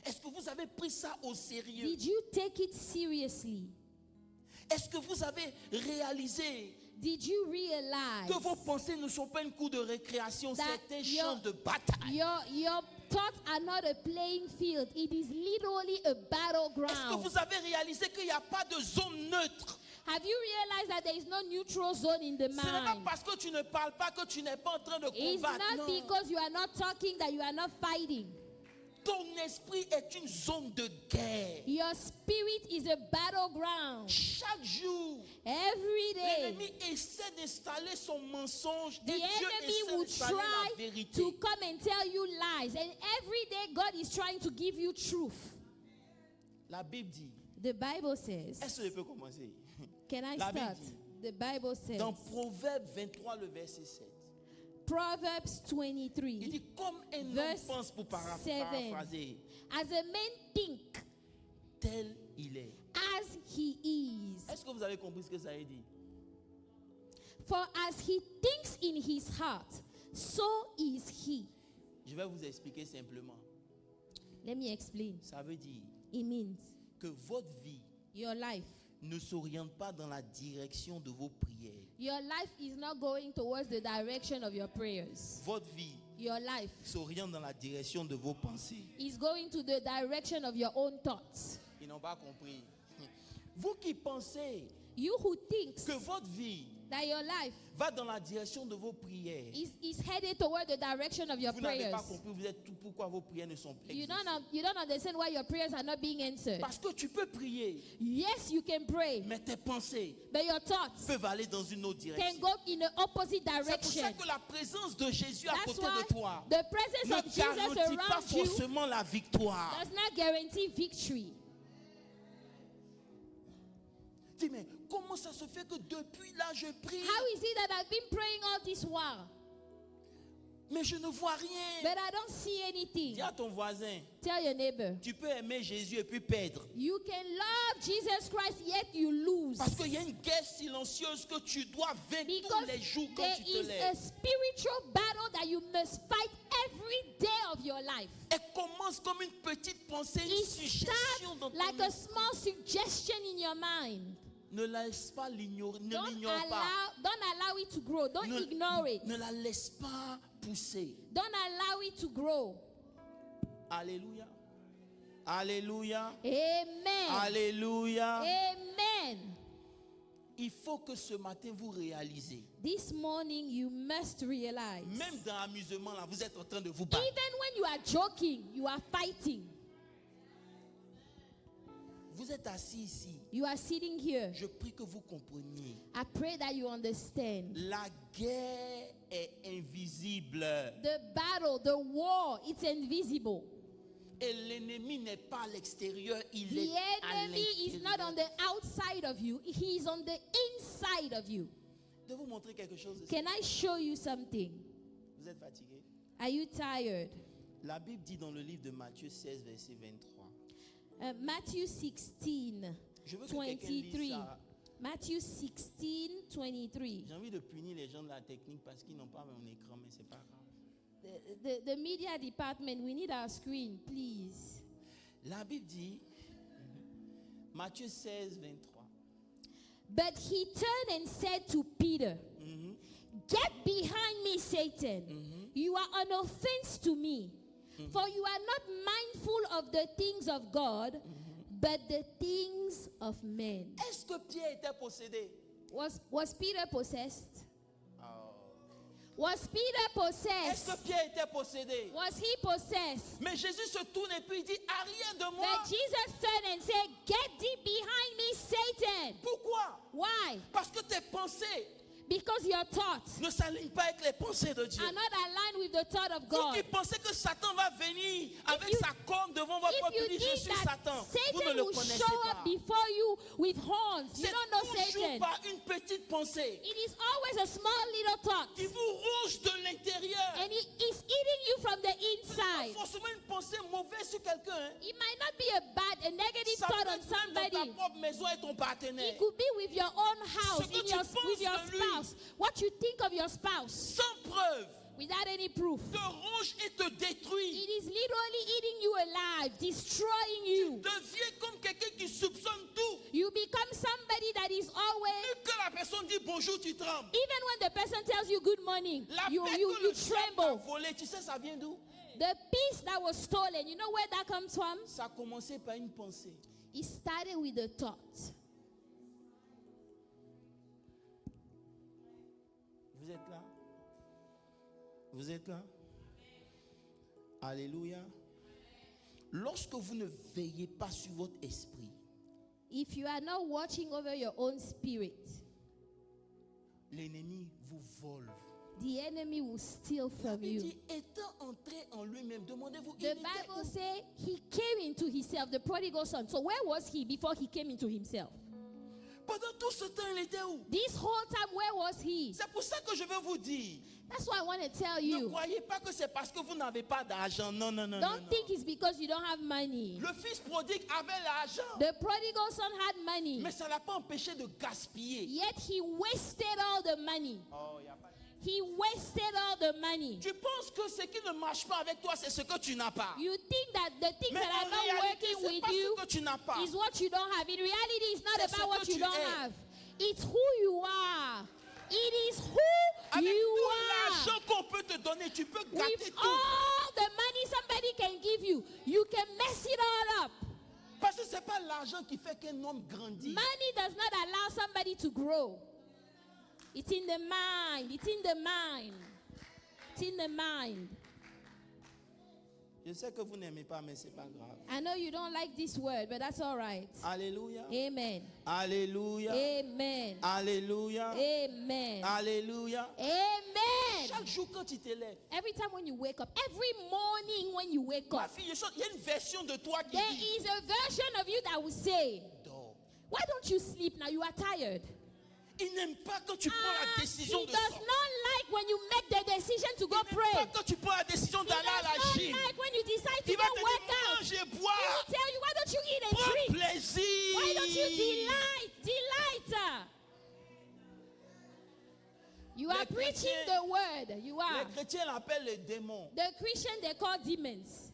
Est-ce que vous avez pris ça au sérieux? Did you take it seriously? Est-ce que vous avez réalisé Did you realize que vos pensées ne sont pas une cour de récréation, that c'est un champ de bataille? your thoughts are not a playing field? It is literally a Est-ce que battleground. vous avez réalisé qu'il n'y a pas de zone neutre? Have you realized that there is no neutral zone in the Ce n'est pas mind? parce que tu ne parles pas que tu n'es pas en train de It's combattre. not Non. because you are not talking that you are not fighting. Ton esprit est une zone de guerre. Your spirit is a battleground. Chaque jour, Every day, l'ennemi essaie d'installer son mensonge the et Dieu enemy essaie will d'installer la try vérité. to come and tell you lies. And every day, God is trying to give you truth. La Bible dit, The Bible says, est-ce que je peux commencer? can I La Bible start? dit, The Bible says, dans Proverbe 23, le verset 7, Proverbs il 23, dit comme un homme Verse pense pour 7. paraphraser, as a man think, tel il est. as he is. Est-ce que vous avez compris ce que ça veut dire? For as he thinks in his heart, so is he. Je vais vous expliquer simplement. Let me explain. Ça veut dire It means que votre vie your life. ne s'oriente pas dans la direction de vos prières. Your life is not going towards the direction of your prayers. Votre vie Your life s'oriente dans la direction de vos pensées. is going to the direction of your own thoughts. Ils n'ont pas compris. Vous qui pensez You who thinks que votre vie that your life va dans la direction de vos prières, is headed toward the direction of your vous n'avez prayers. pas compris, vous êtes tout pourquoi vos prières ne sont pas You exaucées. don't understand why your prayers are not being answered. Parce que tu peux prier, Yes, you can pray, mais tes pensées but your thoughts peuvent aller dans une autre can direction. go in the opposite C'est pour ça direction. que la présence de Jésus à That's côté why de toi the presence ne of Jesus garantit pas around you forcément la victoire. does not guarantee victory. Dis, mais comment ça se fait que depuis là je prie, How is it that I've been praying all this while? Mais je ne vois rien. but I don't see anything. Dis à ton voisin, Tell your neighbor. tu peux aimer Jésus et puis perdre. You can love Jesus Christ, yet you lose. Parce qu'il y a une guerre silencieuse que tu dois vaincre tous Because les jours quand there tu te is a lèves. spiritual battle that you must fight every day of your life. Elle commence comme une petite pensée, une It suggestion dans starts ton like a esprit. small suggestion in your mind. Ne laisse pas l'ignorer, ne Don't l'ignore pas. allow it to grow. Don't ignore it. Ne la laisse pas pousser. Don't allow it to grow. Alléluia. Alléluia. Amen. Alléluia. Amen. Il faut que ce matin vous réalisez. This morning you must realize. Même dans l'amusement, là, vous êtes en train de vous battre. Even when you are joking, you are fighting. Vous êtes assis ici. You are sitting here. Je prie que vous compreniez. I pray that you understand. La guerre est invisible. The battle, the war, it's invisible. Et l'ennemi n'est pas à l'extérieur, il The est à enemy is not on l'intérieur. the outside of you, he is on the inside of you. Je vais vous montrer quelque chose. Ici. Can I show you something? Vous êtes fatigué? Are you tired? La Bible dit dans le livre de Matthieu 16, verset 23. Matthew 16, Je veux que quelqu'un lise 23. ça. Matthew 16, 23. J'ai envie de punir les gens de la technique parce qu'ils n'ont pas mon écran, mais c'est pas grave. The media department, we need our screen, please. La Bible dit, Matthieu 16, 23. But he turned and said to Peter, Get behind me, Satan. You are an offense to me. For you are not mindful of the things of God, but the things of men. Est-ce que Pierre était possédé? Was Peter possessed? Oh. Was Peter Est-ce possessed? que Pierre était possédé? Was he possessed? Mais Jésus se tourne et puis il dit, arrière de moi. But Jesus turned and said, Get thee behind me, Satan. Pourquoi? Why? Parce que tes pensées Because your thoughts ne s'alignent pas avec les pensées de Dieu. are not aligned with the thought of Vous God. qui pensez que Satan va venir avec you- sa corne devant votre If porte you et dire, je think suis that Satan, vous ne Satan le will connaissez show pas. up before you with horns, you C'est don't know toujours Satan. par une petite pensée It is always a small little thought, qui vous ronge de l'intérieur. and it is eating you from the Pas inside. forcément une pensée mauvaise sur quelqu'un. Hein. It might not be a negative Ça thought peut on être même dans ta somebody. propre maison et ton partenaire. It could be with your own house, Ce que tu penses with your de lui. spouse. What you think of your spouse, Sans preuve, without any proof. te ronge et te détruit. It is literally eating you alive, destroying you. Deviens comme quelqu'un qui soupçonne tout. You become somebody that is always, Dès que la personne dit bonjour, tu trembles. even when the person tells you good morning, La you paix que you le diable a tremble. volée, tu sais ça vient d'où? The peace that was stolen, you know where that comes from? Ça a commencé par une pensée. It started with a thought. Vous êtes là? Vous êtes là? Alléluia. Lorsque vous ne veillez pas sur votre esprit, If you are not watching over your own spirit, l'ennemi vous vole. the enemy will steal from Il you. dit, étant entré en lui-même, demandez-vous, il The était Bible où? says he came into himself, the prodigal son. So where was he before he came into himself? Pendant tout ce temps, il était où? This whole time, where was he? C'est pour ça que je veux vous dire, That's what I want to tell ne you. croyez pas que c'est parce que vous n'avez pas d'argent. Non, non, non, non, Don't non. think it's because you don't have money. Le fils prodigue avait l'argent, The prodigal son had money, mais ça ne l'a pas empêché de gaspiller. yet he wasted all the money. Oh, y a pas... He wasted all the money. Tu penses que ce qui ne marche pas avec toi, c'est ce que tu n'as pas. You think that the things Mais that en are not réalité, working c'est with pas you ce que tu n'as pas. is what you don't have. In reality, it's not C'est ce about what que you tu don't es. have. It's who you are. It is who Avec you tout are. l'argent qu'on peut te donner, tu peux gâter With tout. all the money somebody can give you, you can mess it all up. Parce que ce n'est pas l'argent qui fait qu'un homme grandit. Money does not allow somebody to grow. It's in the mind. It's in the mind. It's in the mind. Je sais que vous n'aimez pas, mais ce n'est pas grave. I know you don't like this word, but that's all right. Alléluia. Amen. Alléluia. Amen. Alléluia. Amen. Alléluia. Amen. Chaque jour quand tu te lèves, Every time when you wake up, every morning when you wake ma up, fille, il y a une version de toi qui there dit, is a version of you that will say, dors. why don't you sleep now? You are tired. Il n'aime pas quand tu prends la décision He de does sortir. not like when you make the decision to go Il n'aime pray. pas que tu prends la décision He d'aller à la does not gym. like when you decide to Il go va te work dire, out. mange He et will bois. tell you, why don't you eat and Prends drink? plaisir. Why don't you delight? Delight. You are Les preaching chrétiens- the word. You Les are. chrétiens l'appellent les démons. The Christian, they call demons.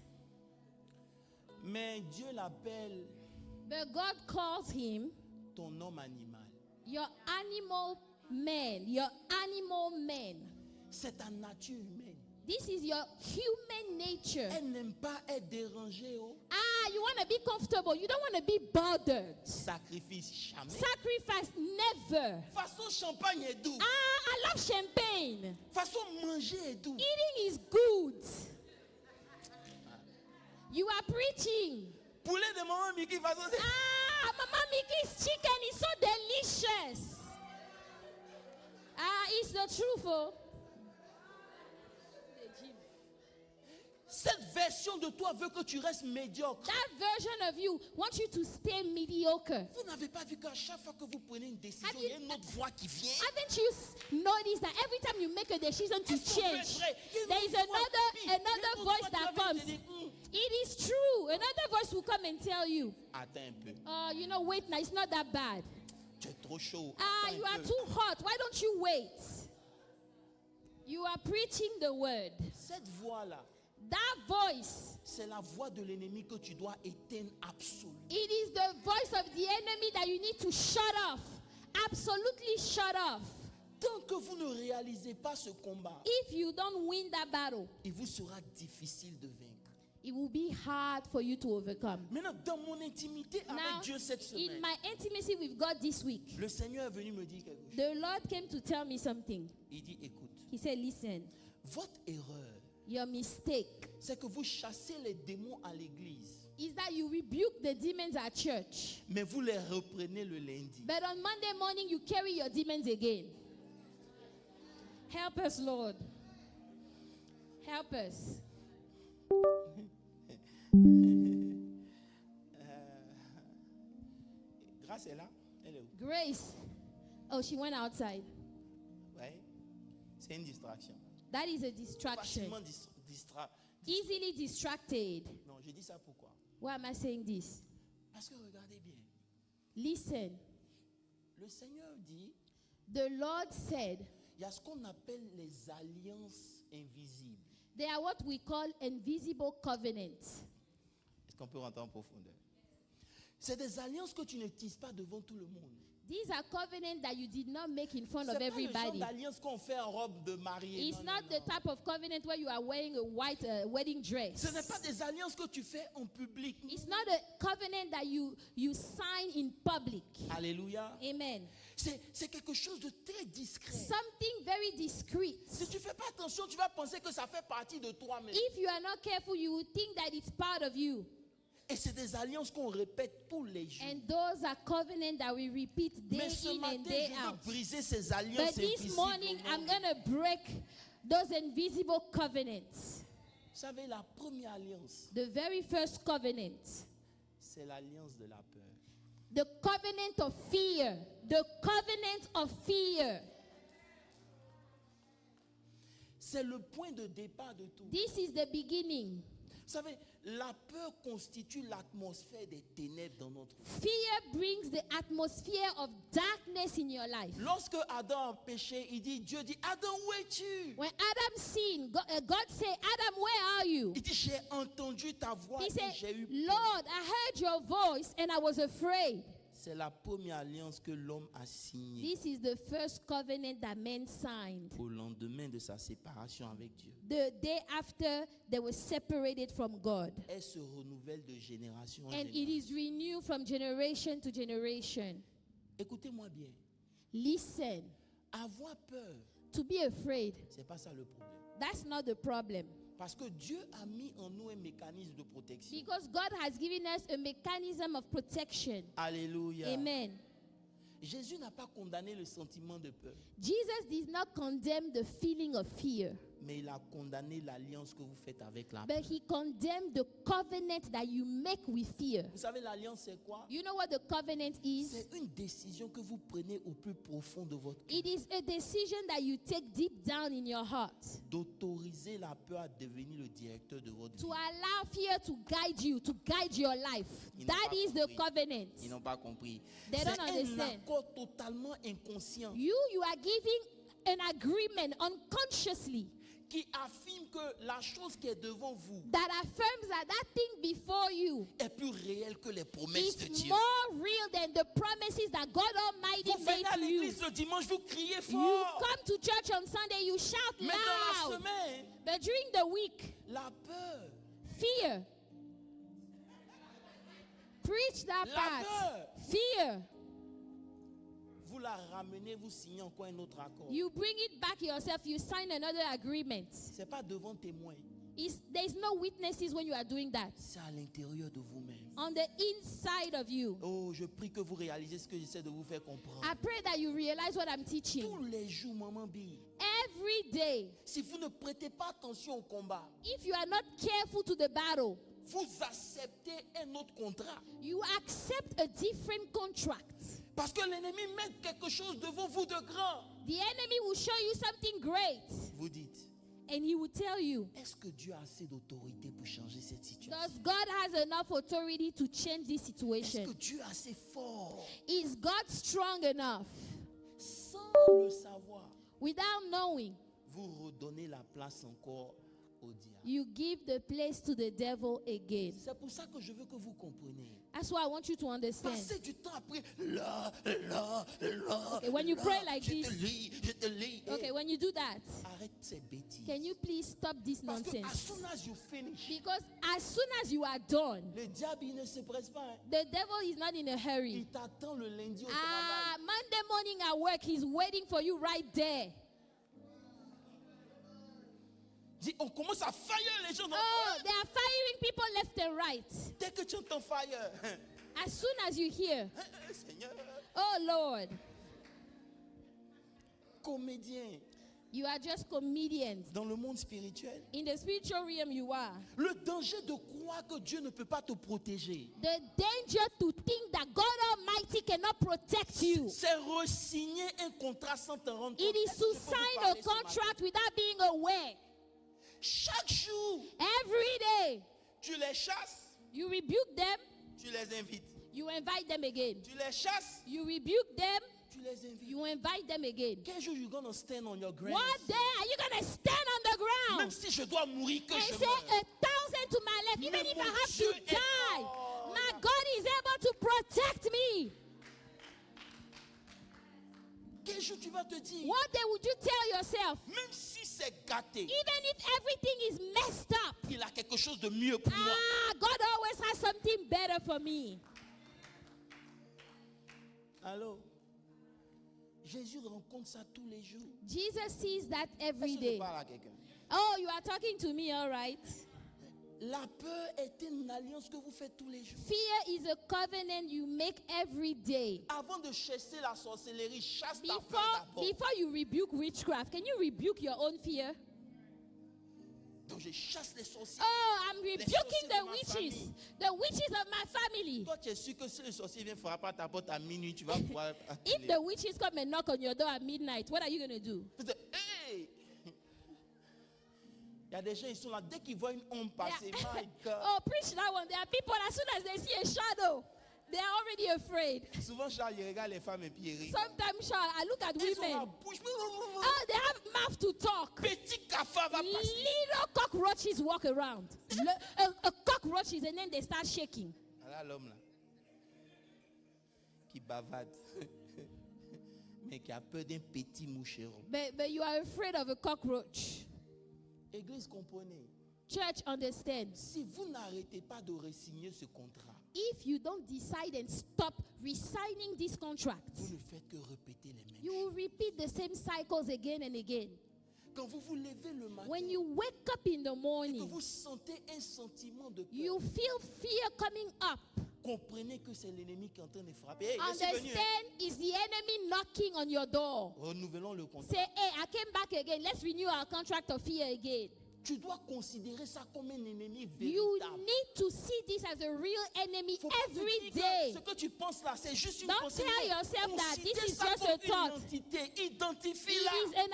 Mais Dieu l'appelle But God calls him ton homme animal. your animal man. Your animal man. C'est ta nature humaine. This is your human nature. Elle n'aime pas être dérangée. Oh. You want to be comfortable. You don't want to be bothered. Sacrifice jamais. Sacrifice never. Façon champagne est doux. I love champagne. Façon manger est doux. Eating is good. You are preaching. Poulet de maman Mickey façon c'est. Mama Mickey's chicken is so delicious. It's the truth. Oh. Cette version de toi veut que tu restes médiocre. That version of you wants you to stay mediocre. Vous n'avez pas vu qu'à chaque fois que vous prenez une décision, Have il y a you- une autre voix qui vient. Haven't you noticed that every time you make a decision to Est-ce qu'on peut être change, vrai? Il y a une there is autre voix qui vient. Il y a une another autre voice voix qui that va comes. venir te dire, It is true. Another voice will come and tell you, attends un peu. wait, now it's not that bad. Tu es trop chaud. Attends You un are peu. too hot. Why don't you wait? You are preaching the word. Cette voix-là, That voice, c'est la voix de l'ennemi que tu dois éteindre absolument. it is the voice of the enemy that you need to shut off. Absolutely shut off. Tant que vous ne réalisez pas ce combat, If you don't win that battle, il vous sera difficile de vaincre. it will be hard for you to overcome. Maintenant, dans mon intimité avec Now, Dieu cette in semaine, my intimacy with God this week, le Seigneur est venu me dire quelque chose. the Lord came to tell me something. Il dit, écoute, He said, listen, votre erreur, your mistake c'est que vous chassez les démons à l'église, is that you rebuke the demons at church, mais vous les reprenez le lundi. but on Monday morning you carry your demons again. Help us, Lord. Help us. Grâce est là, elle est où? Grace. Oh, she went outside. Ouais. C'est une distraction. That is a distraction. Facilement Easily distracted. Non, je dis ça pourquoi? Why am I saying this? Parce que regardez bien. Listen. Le Seigneur dit, The Lord said, il y a ce qu'on appelle les alliances invisibles. they are what we call invisible covenants. Est-ce qu'on peut rentrer en profondeur? C'est des alliances que tu ne tises pas devant tout le monde. These are covenants that you did not make in front C'est of pas le genre everybody. d'alliance qu'on fait en robe de mariée. It's Non, not non, the non. type of covenant where you are wearing a white wedding dress. Ce n'est pas des alliances que tu fais en public. It's not a covenant that you sign in public. Alléluia. Amen. C'est quelque chose de très discret. Something very discreet. Si tu ne fais pas attention, tu vas penser que ça fait partie de toi-même. If you are not careful, you will think that it's part of you. Et c'est des alliances qu'on répète tous les jours. And those are covenants that we repeat day Mais ce in matin, and day je veux out. briser ces But alliances this invisibles. morning, au nom I'm de- going to break those invisible covenants. Vous savez, la première alliance, The very first covenant, c'est l'alliance de la peur. the covenant of fear. The covenant of fear. C'est le point de départ de tout. This is the beginning. Vous savez, la peur constitue l'atmosphère des ténèbres dans notre vie. Fear brings the atmosphere of darkness in your life. Lorsque Adam a péché, Dieu dit, Adam, où es-tu? When Adam sinned, God said, Adam, where are you? Il dit, j'ai entendu ta voix He et said, j'ai eu peur. Lord, I heard your voice and I was afraid. C'est la première alliance que l'homme a signée This is the first covenant that men signed. au lendemain de sa séparation avec Dieu. The day after they were separated from God. Elle se renouvelle de génération en And it génération. is renewed from generation to generation. Écoutez-moi bien. Listen, Avoir peur, to be afraid, c'est pas ça le problème. that's not the problem. Parce que Dieu a mis en nous un mécanisme de protection. Because God has given us a mechanism of protection. Alléluia. Amen. Jésus n'a pas condamné le sentiment de peur. Jesus did not condemn the feeling of fear. mais il a condamné l'alliance que vous faites avec la But he condemned the covenant that you make with fear. Vous savez, l'alliance, c'est quoi? You know what the covenant is? C'est une décision que vous prenez au plus profond de votre cœur. It is a decision that you take deep down in your heart D'autoriser la peur à devenir le directeur de votre vie. to allow fear to guide you, to guide your life. Ils n'ont That pas is the compris. covenant. Ils n'ont pas compris. They C'est don't un understand. accord totalement inconscient You are giving an agreement unconsciously qui affirme que la chose qui est devant vous that affirms that that thing before you est plus réelle que les promesses de is Dieu. more real than the promises that God Almighty Vous made venez à to you. l'église le dimanche, vous criez You fort. come to church on Sunday, you shout Mais dans la loud. semaine, But during the week, la peur, fear. Preach that la part. peur, Fear. vous la ramenez, vous signez encore un autre accord. You bring it back yourself, you sign another agreement. Ce n'est pas devant témoin, There's no witnesses when you are doing that. c'est à l'intérieur de vous-même. On the inside of you. Oh, je prie que vous réalisez ce que j'essaie de vous faire comprendre. I pray that you realize what I'm teaching. Tous les jours, maman Bi, Every day, si vous ne prêtez pas attention au combat, if you are not careful to the battle, vous acceptez un autre contrat. you accept a different contract. Parce que l'ennemi met quelque chose devant vous de grand. The enemy will show you something great, Vous dites, and he will tell you, est-ce que Dieu a assez d'autorité pour changer cette situation? does God has enough authority to change this Est-ce situation? que Dieu est assez fort? Is God strong enough? Sans le savoir, Without knowing, vous redonnez la place encore au diable. you give the place to the devil again. C'est pour ça que je veux que vous compreniez. That's why I want you to understand. Passez du temps après. Là. Okay, when you là, pray like je this. Je te lis. Okay, when you do that, Arrête ces bêtises. can you please stop this Parce que as nonsense? soon as you finish, Because as soon as you are done, le diable il ne se presse pas. Hein. the devil is not in a hurry. Il t'attend le lundi au Ah, travail. Monday morning at work, he's waiting for you right there. Dis, on commence à fire les gens. Oh, they are firing people left and right. Dès que tu entends fire, As soon as you hear, Seigneur, oh Lord, comédien you are just comedians. dans le monde spirituel. In the spiritual realm, you are. Le danger de croire que Dieu ne peut pas te protéger, The danger to think that God Almighty cannot protect you. c'est re-signer un contrat sans te rendre compte. It is Est-ce to que je peux vous sign a parler ce matin? contract without being aware. Chaque jour, Every day, tu les chasses, you rebuke them, tu les invites. you invite them again. Tu les chasses, You rebuke them, tu les invites. you invite them again. Quel jour you gonna stand on your ground? One day, are you going to stand on the Même ground si je dois mourir, que and je say, meure. 1,000 to my left, even Mais if mon I have Dieu to est die, fort. my God is able to protect me. Quel jour tu vas te dire, What day would you tell yourself? même si c'est gâté, Even if everything is messed up, il a quelque chose de mieux pour moi. ah, God always has something better for me. Allô? Jésus rencontre ça tous les jours. Jesus sees that Est-ce every que je day. parle à quelqu'un? Oh, you are talking to me, all right. La peur est une alliance que vous faites tous les jours. Fear is a covenant you make every day. Avant de chasser la sorcellerie, chasse ta peur Before, d'abord. before you rebuke witchcraft, can you rebuke your own fear? Donc je chasse les sorciers. Oh, I'm rebuking sorciers the de ma witches. famille. The witches of my family. Toi, tu es sûr que si le sorcier vient frapper à ta porte à minuit, tu vas pouvoir If appeler. the witches come and knock on your door at midnight, what are you going to do? Tu dis, hey! Il y a des gens, ils sont là, dès qu'ils voient une ombre passer, my God. Oh, preach that one. There are people, as soon as they see a shadow, they are already afraid. Souvent, Charles, il regarde les femmes et puis il rit. Sometimes, Charles, I look at Ils ont la women. bouche. Oh, they have mouth to talk. Petit cafard va passer. Little cockroaches walk around. A cockroaches, and then they start shaking. Voilà l'homme là. Qui bavade. Mais qui a peur d'un petit moucheron. But you are afraid of a cockroach. Église, comprenez. Church, understand. Si vous n'arrêtez pas de re-signer ce contrat, If you don't decide and stop resigning this contract, vous ne faites que répéter les mêmes you choses. will repeat the same cycles again and again. Quand vous vous levez le matin, When you wake up in the et que morning, vous sentez un sentiment de peur, you feel fear coming up. comprenez que c'est l'ennemi qui est en train de frapper. Hey, je suis venu, hein. Understand, is the enemy knocking on your door. Renouvelons le contrat. Say, hey, I came back again. Let's renew our contract of fear again. Tu dois considérer ça comme un ennemi You véritable. need to see this as a real enemy Faut pas te every dire que day. ce que tu penses là, c'est juste une Don't pensée. tell Non. yourself that Considère this is ça just comme a thought. une entité. It Identifie-la. is an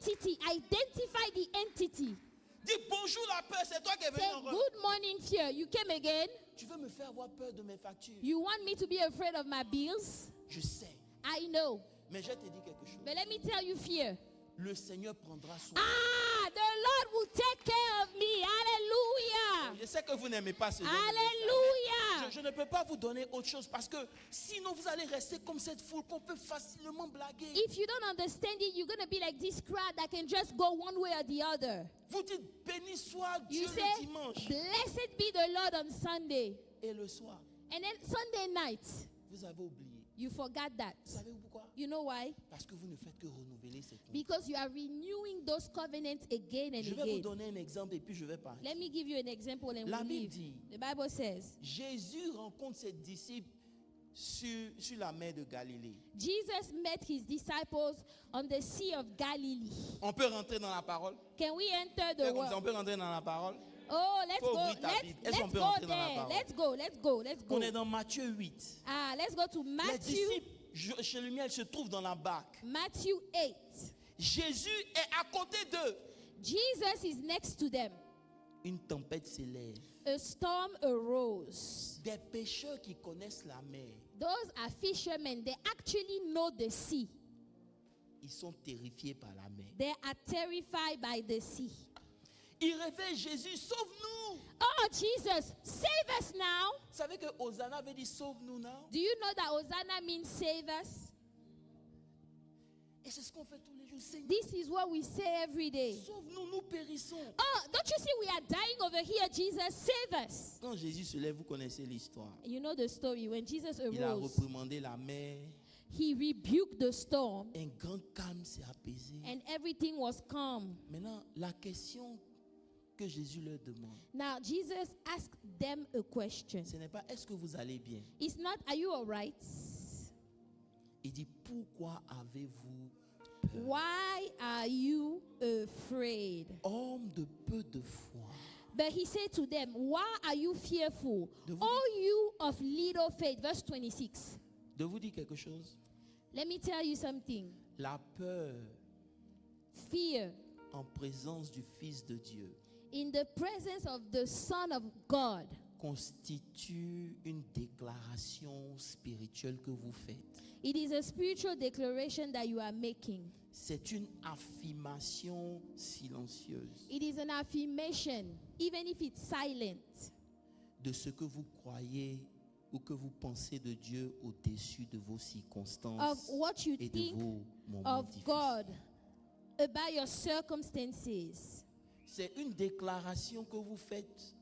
entity. Identify the entity. Dis bonjour la peur, c'est toi qui es venu Say, en good morning, fear. You came again. Tu veux me faire avoir peur de mes factures? You want me to be afraid of my bills? Je sais. I know. Mais je te dis quelque chose. But let me tell you, fear. Le Seigneur prendra soin. Ah, the Lord will take care of me. Hallelujah. Je sais que vous n'aimez pas ce genre de Hallelujah. message. Je ne peux pas vous donner autre chose parce que sinon vous allez rester comme cette foule qu'on peut facilement blaguer. If you don't understand it, you're going to be like this crowd that can just go one way or the other. Vous dites béni soit Dieu You le say, dimanche blessed be the Lord on Sunday. et le soir. And then Sunday night, Vous avez oublié. you forgot that. Vous savez pourquoi? You know why? Parce que vous ne faites que renouveler ces comptes. Because you are renewing those covenants again and Je vais vous again. donner un exemple et puis je vais parler. Let me give you an example and La we'll Bible leave. dit, The Bible says, Jésus rencontre ses disciples sur la mer de Galilée. Jesus met his disciples on the Sea of Galilee. On peut rentrer dans la parole? Can we enter Fais the comme ça, word? on peut rentrer dans la parole? Oh, let's Faut go. ouvrir ta Bible. Est-ce qu'on Let's peut go rentrer dans la there. parole? Let's go. On est dans Matthieu 8. Let's go to Les Matthew, disciples, chez le miel, se trouvent dans la barque. Matthew 8. Jésus est à côté d'eux. Jesus is next to them. Une tempête s'élève. A storm arose. Des pêcheurs qui connaissent la mer, Those are fishermen. They actually know the sea. ils sont terrifiés par la mer. They are terrified by the sea. Ils réveillent Jésus, sauve-nous. Oh, Jesus, save us now. Vous savez que Hosanna veut dire sauve-nous now? Do you know that Hosanna means save us? Et c'est ce qu'on fait tous les jours. Seigneur, This is what we say every day. sauve-nous, nous périssons. Oh, don't you see we are dying over here? Jesus, save us. Quand Jésus se lève, vous connaissez l'histoire. You know the story. When Jesus Il a arose, reprimandé la mer. he rebuked the storm Un grand calme s'est apaisé. and everything was calm. Maintenant, la question que Jésus leur demande, Now, Jesus asked them a question. ce n'est pas est-ce que vous allez bien? It's not, are you all right? Il dit pourquoi avez-vous peur? Why are you afraid? Homme de peu de foi. But he said to them, why are you fearful? De vous- O you of little faith. Verse 26. De vous dire quelque chose, Let me tell you something. la peur Fear en présence du Fils de Dieu in the presence of the Son of God constitue une déclaration spirituelle que vous faites. it is a spiritual declaration that you are making. C'est une affirmation silencieuse It is an affirmation, even if it's silent, de ce que vous croyez ou que vous pensez de Dieu au-dessus de vos of circonstances what you et de think vos moments of difficiles. God about your circumstances. C'est une déclaration que vous faites,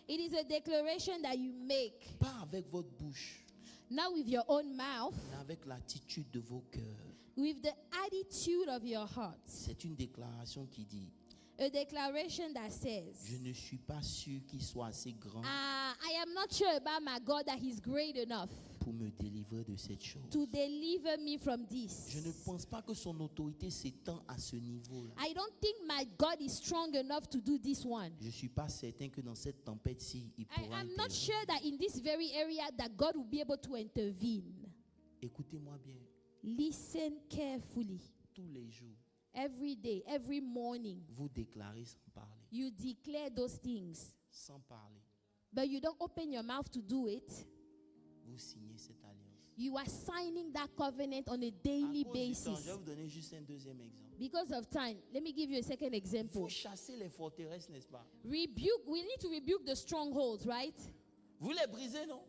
It is a declaration that you make, pas avec votre bouche, not with your own mouth, mais avec l'attitude de vos cœurs. with the attitude of your heart. C'est une déclaration qui dit, A declaration that says, je ne suis pas sûr qu'il soit assez grand I am not sure about my God that He's great enough pour me délivrer de cette chose. to deliver me from this. Je ne pense pas que son autorité s'étend à ce niveau-là. I don't think my God is strong enough to do this one. Je ne suis pas certain que dans cette tempête-ci, il pourra I'm not intervenir. sure that in this very area that God will be able to intervene. Écoutez-moi bien, Listen carefully. tous les jours, Every day, every morning, vous déclarez sans parler. you declare those things, Sans parler, but you don't open your mouth to do it. vous signez cette alliance. You are signing that covenant on a À daily cause du temps, je basis. vais vous donner juste un deuxième exemple. Because of time, let me give you a second Il example. faut chasser les forteresses, n'est-ce pas? Rebuke, we need to rebuke the strongholds, right? Vous les brisez, non?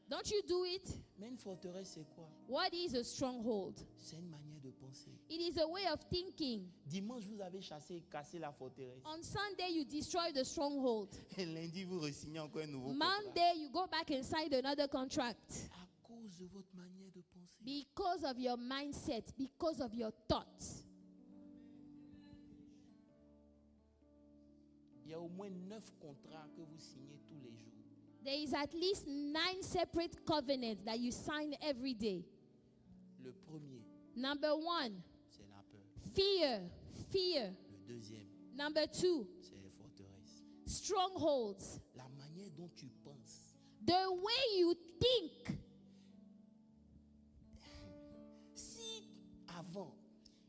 Don't you do it? Mais une forteresse, c'est quoi? What is a stronghold? C'est une manière de penser. It is a way of thinking. Dimanche, vous avez chassé et cassé la forteresse. On Sunday, you destroy the stronghold. Et lundi, vous re-signez encore un nouveau contrat. Monday, you go back and sign another contract. À cause de votre manière de penser. Because of your mindset, because of your thoughts. Il y a au moins 9 contrats que vous signez tous les jours. There is at least 9 separate covenants that you sign every day. Le premier, Number 1, c'est la peur. fear, Fear. Le deuxième, Number 2, c'est les forteresses. strongholds. La manière dont tu penses. The way you think. Si avant,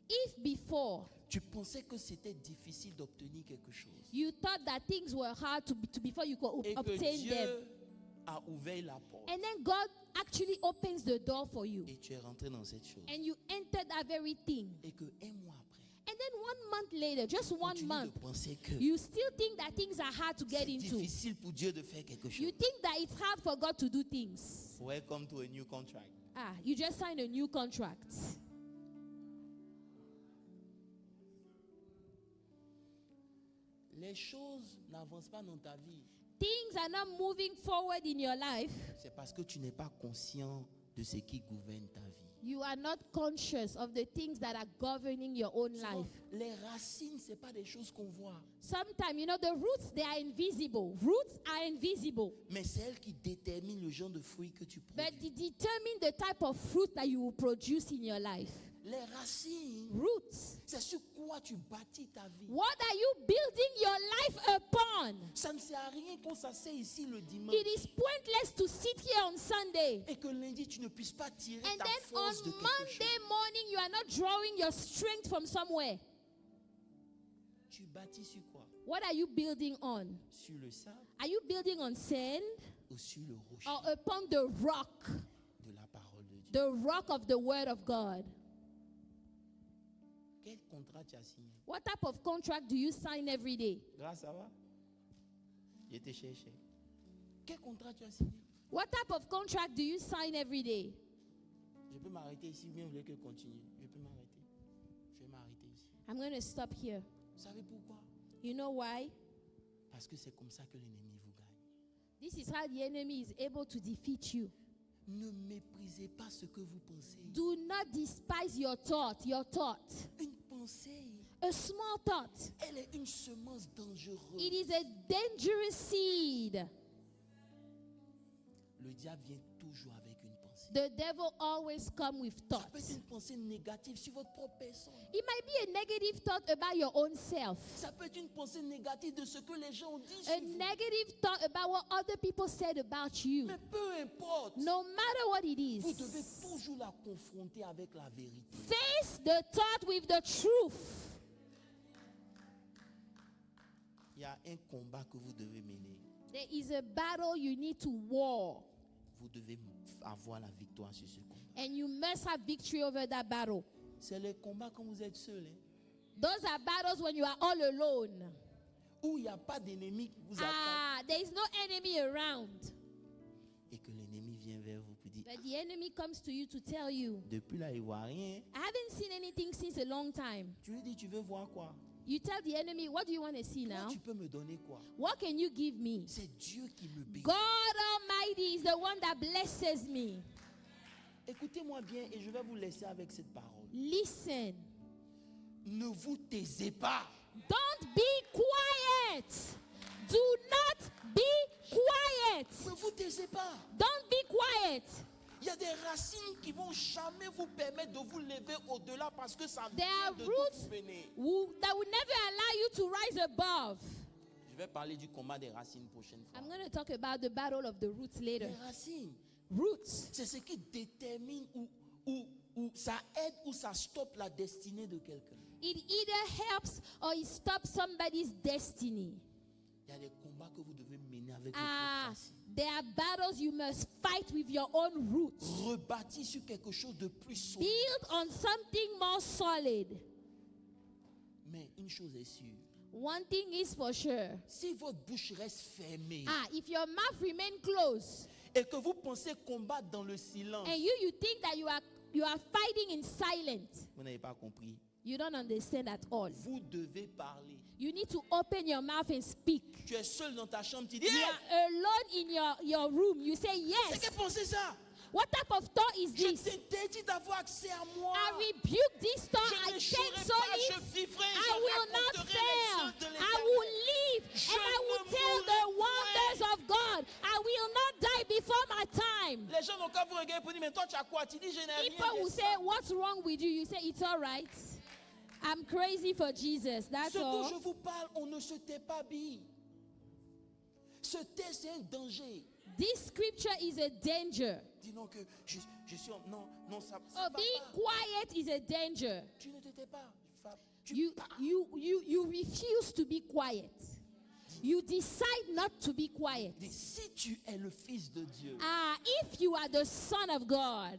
If before tu pensais que c'était difficile d'obtenir quelque chose you thought that things were hard before you could et que obtain Dieu them, a ouvert la porte and then God actually opens the door for you, et tu es rentré dans cette chose and you enter that very thing, et que un mois après, and then 1 month later, just 1 continue month, de penser que you still think that things are hard to get c'est into. difficile pour Dieu de faire quelque chose. You think that it's hard for God to do things. Welcome to a new contract. You just signed a new contract. Les choses n'avancent pas dans ta vie. Things are not moving forward in your life. C'est parce que tu n'es pas conscient de ce qui gouverne ta vie. You are not conscious of the things that are governing your own Souvent, life. les racines, ce n'est pas des choses qu'on voit, Sometimes, the roots, they are invisible. Roots are invisible. mais c'est elles qui déterminent le genre de fruits que tu But produis. they determine the type of fruit that you will produce in your life. Les racines, Roots. c'est sur quoi tu bâtis ta vie. What are you building your life upon? Ça ne sert à rien qu'on s'assied ici le dimanche It is pointless to sit here on Sunday, et que lundi tu ne puisses pas tirer and ta then force on de quelque Monday chose. morning you are not drawing your strength from somewhere. Tu bâtis sur quoi? What are you building on? Sur le sable Are you building on sand ou sur le rocher or upon the rock? de la parole de Dieu? The rock of the word of God. Quel contrat tu as signé? What type of contract do you sign every day? Grâce, ça va? Je te cherchais. Quel contrat tu as signé? What type of contract do you sign every day? Je peux m'arrêter ici ou bien vous voulez que je continue? Je peux m'arrêter. Je vais m'arrêter ici. I'm going to stop here. Vous savez pourquoi? You know why? Parce que c'est comme ça que l'ennemi vous gagne. This is how the enemy is able to defeat you. Ne méprisez pas ce que vous pensez. Do not despise your thought. Your thought. Une pensée, A small thought. elle est une semence dangereuse. It is a dangerous seed. Le diable vient toujours avec une pensée. The devil always comes with Ça peut être thoughts. une pensée négative sur votre propre personne. It might be a negative thought about your own self. Ça peut être une pensée négative de ce que les gens ont dit A sur vous. negative thought about what other people said about you. Mais peu importe, No matter what it vous devez is, toujours la confronter avec la vérité. face the thought with the truth. Il y a un combat que vous devez mener. There is a battle you need to war, Vous devez avoir la victoire sur ce combat. and you must have victory over that battle. C'est le combat quand vous êtes seul. Those are battles when you are all alone. Où il n'y a pas d'ennemi qui vous attaque. There is no enemy around. Et que l'ennemi vient vers vous pour dire, But the enemy comes to you to tell you, depuis là, il ne voit rien. I haven't seen anything since a long time. Tu lui dis, tu veux voir quoi? You tell the enemy, what do you want to see Toi, now? tu peux me donner quoi? What can you give me? C'est Dieu qui me bénit. God Almighty is the one that blesses me. Écoutez-moi bien et je vais vous laisser avec cette parole. Listen. Ne vous taisez pas. Don't be quiet. Do not be quiet. Ne vous taisez pas. Don't be quiet. Il y a des racines qui vont jamais vous permettre de vous lever au-delà parce que ça There vient are de roots vous mener. that will never allow you to rise above. Je vais parler du combat des racines prochaine fois. I'm going to talk about the battle of the roots later. Les racines, Roots. c'est ce qui détermine où ça aide ou ça stoppe la destinée de quelqu'un. It either helps or it stops somebody's destiny. Il y a des combats que vous devez mener avec vos propres racines. There are battles you must fight with your own roots. Rebâtir sur quelque chose de plus solide. Build on something more solid. Mais une chose est sûre. One thing is for sure. Si votre bouche reste fermée If your mouth remain closed et que vous pensez combattre dans le silence, and you think that you are fighting in silence, vous n'avez pas compris. you don't understand at all. Vous devez parler. You need to open your mouth and speak. Tu es seul dans ta chambre, tu dis, You hey, are alone in your room. You say c'est yes. que pensez ça. What type of thought is Je this? t'interdis d'avoir accès à moi. I rebuke this thought. Je I n'échouerai cancel pas, it. je vivrai, I je will not raconterai fail. les œuvres de I will l'Éternel. live Je and I will ne tell the mourrai wonders of God. I will not die before my time. Les gens n'ont qu'à vous regarder pour dire, mais toi tu as quoi? Tu dis, je n'ai rien. People will de say, ça. what's wrong with you? You say, it's all right. I'm crazy for Jesus. That's Ce dont je all. vous parle, on ne se tait pas, Bi. Se taire, c'est un danger. This scripture is a danger. Dis non que je suis... Non, ça Oh, va being pas. quiet is a danger. Tu ne te tais pas. Tu You, parles. you refuse to be quiet. You decide not to be quiet. Dis, si tu es le Fils de Dieu, If you are the Son of God,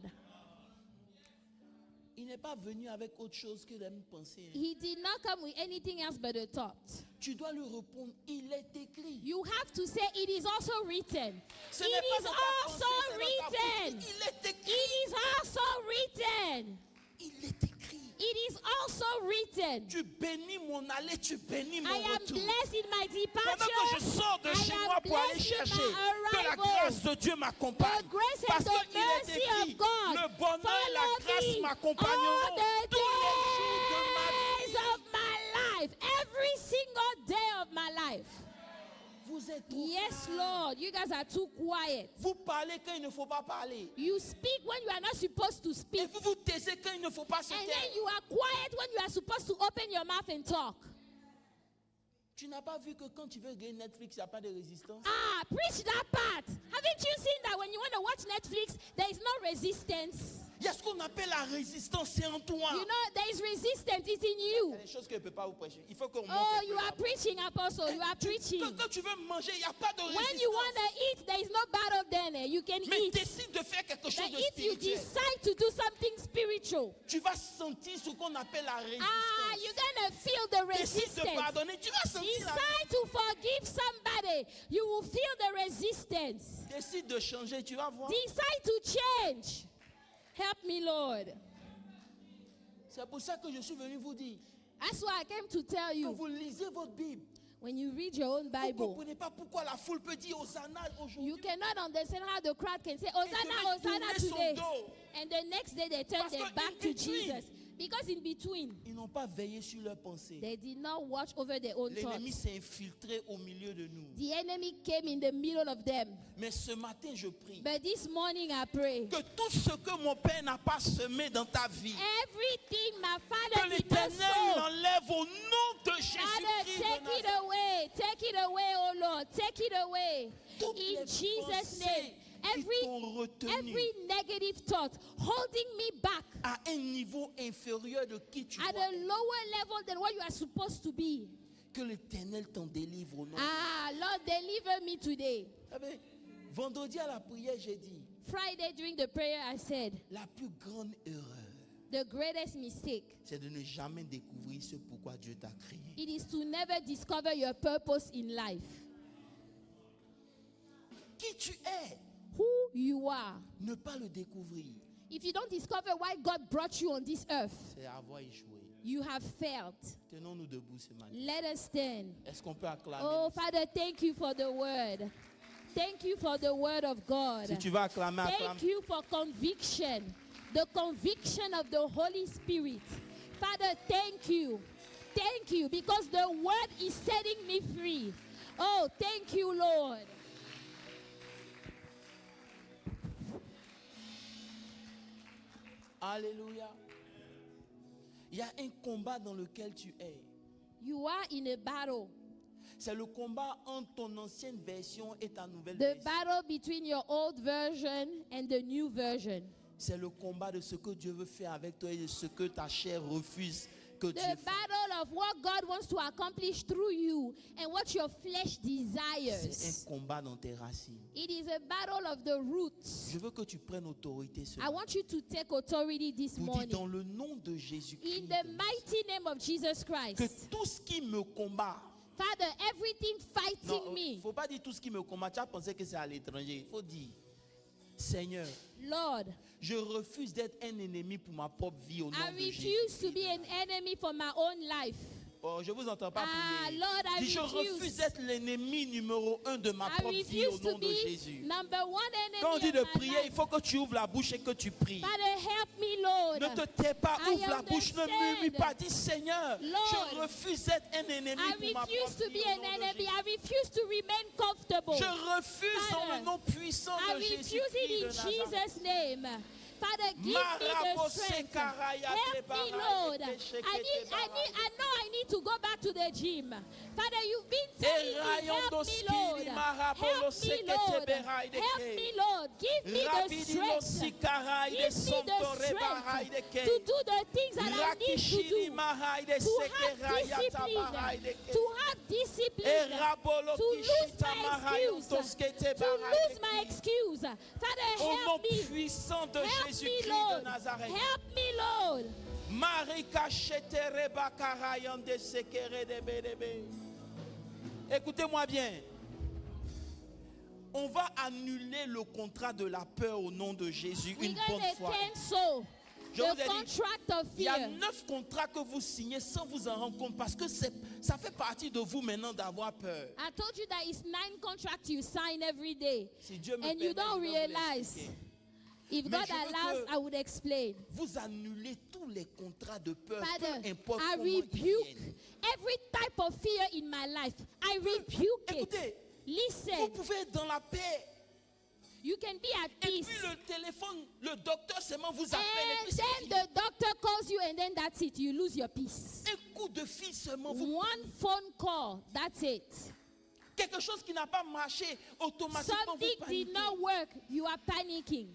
il n'est pas venu avec autre chose que de me penser. he did not come with anything else but a thought. Tu dois lui répondre, il est écrit. You have to say it is also written. Ce It n'est pas is dans ta also pensée, c'est dans ta written. bouche. Il est écrit. It is also written. Il est écrit. It is also written. Tu bénis mon aller, tu bénis mon I am retour. blessed in my Pendant que je departure. sors de I chez am moi pour aller blessed in chercher, my que la arrival. grâce de Dieu m'accompagne. The grace Parce and the qu'il est mercy écrit, of God le bonheur et la follow grâce me m'accompagneront all the tous les jours de ma days vie. of my life. Every single day of my life. Vous êtes trop Yes, calme. Lord. You guys are too quiet. Vous parlez quand il ne faut pas parler. You speak when you are not supposed to Et speak. vous vous taisez quand il ne faut pas se And then taire. you are quiet when you are supposed to open your mouth and talk. Tu n'as pas vu que quand tu veux regarder Netflix, il n'y a pas de résistance? Preach that part. Haven't you seen that when you want to watch Netflix, there is no resistance? Il y a ce qu'on appelle la résistance, c'est en toi. You know, there is resistance. It's in Il y you. a des choses que je ne peux pas vous prêcher. Il faut qu'on monte. Oh, un peu you are là-bas. preaching, Apostle. You are preaching. Quand tu veux manger, il n'y a pas de When résistance. you want to eat, there is no battle then. You can Mais eat. décide de faire quelque chose But de if you spirituel. decide to do something spiritual, Tu vas sentir ce qu'on appelle la résistance. you're going to feel the Décide de resistance. pardonner, tu vas sentir la Decide to forgive somebody. You will feel the resistance. Décide de changer, tu vas voir. Decide to change. Help me, Lord. C'est pour ça que je suis venu vous dire. That's why I came to tell Quand you, vous lisez votre Bible, when you read your own vous ne Bible, comprenez pas pourquoi la foule peut dire Hosanna you aujourd'hui. cannot understand how the crowd can say, Hosanna, demain, Hosanna tourner son today. dos. And the next day they turn Parce their que back in to between, Jesus. Because in between, Ils n'ont pas veillé sur leurs pensées. they did not watch over their own L'ennemi thoughts. s'est infiltré au milieu de nous. The enemy came in the middle of them. Mais ce matin, je prie But this morning I pray, que tout ce que mon Père n'a pas semé dans ta vie, everything my que Father did not l'Éternel sow, l'enlève au nom de Father, Jésus-Christ. take de it Nazareth. away. Take it away, oh Lord. Take it away. Toutes In les Jesus' pensées name. qui t'ont retenu Every negative thought holding me back à un niveau inférieur de qui tu at dois a être. lower level than what you are supposed to be. Que l'Éternel t'en délivre au nom. Lord, deliver me today. Vous savez, vendredi à la prière, j'ai dit, Friday during the prayer, I said, la plus grande erreur, the greatest mistake, c'est de ne jamais découvrir ce pourquoi Dieu t'a créé. it is to never discover your purpose in life. Qui tu es, Who you are. ne pas le découvrir, If you don't discover why God brought you on this earth, c'est avoir échoué. you have failed. Tenons-nous debout ce matin. Let us stand. Est-ce qu'on peut acclamer? Oh, Father, thank you for the word. Thank you for the word of God. Si tu vas acclamer, acclame. Thank you for conviction, the conviction of the Holy Spirit. Father, thank you. Thank you because the word is setting me free. Oh, thank you, Lord. Alléluia. Il y a un combat dans lequel tu es. You are in a battle. C'est le combat entre ton ancienne version et ta nouvelle The version. battle between your old version and the new version. C'est le combat de ce que Dieu veut faire avec toi et de ce que ta chair refuse que Dieu The fasse. battle of what God wants to accomplish through you and what your flesh C'est desires. un combat dans tes racines. It is a battle of the roots. Je veux que tu prennes autorité ce I matin. want you to take authority this Pour dire morning. dans le nom de Jésus-Christ, In the mighty name of Jesus que Christ. tout ce qui me combat, Father, everything fighting non, me, il ne faut pas dire tout ce qui me combat. Tu as pensé que c'est à l'étranger. Il faut dire, Seigneur, Lord, je refuse d'être un ennemi pour ma propre vie au nom I de refuse to Jésus. be an enemy for my own life. Oh, je ne vous entends pas prier. Lord, I Dis, je refuse. refuse d'être l'ennemi numéro 1 de ma I propre vie au refuse nom to de be Jésus. number one Quand on dit enemy de of my prier, il life. faut que tu ouvres la bouche et que tu pries. Father, help me, Lord. Ne te tais pas, I ouvre la bouche, ne understand. murmure pas. Dis, Seigneur, Lord, je refuse d'être un ennemi I pour ma refuse propre to vie be au an nom de enemy. Jésus. I refuse to remain comfortable. Je refuse dans Father, le nom puissant I de refuse Jésus-Christ it de in Nazareth. Jesus' name. Father, give me the strength. Help me, Lord. I know I need to go back to the gym. Father, you've been telling me, help me, Lord. Help me, Lord. Help me, Lord. Give me the strength. Give me the strength to do the things that I need to do. To have discipline. To lose my excuse. Father, help me. Puissant de Help me, Jésus-Christ Lord. de Nazareth. Help me, Lord. Écoutez-moi bien. On va annuler le contrat de la peur au nom de Jésus une bonne fois. Cancel Je vous ai the dit, contract of il y a fear. 9 contrats que vous signez sans vous en rendre compte parce que ça fait partie de vous maintenant d'avoir peur. I told you that it's 9 contracts you sign every day. Si Dieu me And you permet, don't je vais vous realize. l'expliquer. If Mais God je veux allows, que I would explain. Vous annulez tous les contrats de peur, Father, peu importe I comment ils rebuke viennent. every type of fear in my life. I rebuke it. Écoutez, vous Listen, pouvez être dans la paix. you can be at Et peace. puis le téléphone, le docteur seulement vous appelle. Et And puis c'est then fini. the doctor calls you, and then that's it. You lose your peace. Un coup de fil seulement. Vous, One phone call, that's it. quelque chose qui n'a pas marché, automatiquement Something vous did paniquez. not work. You are panicking.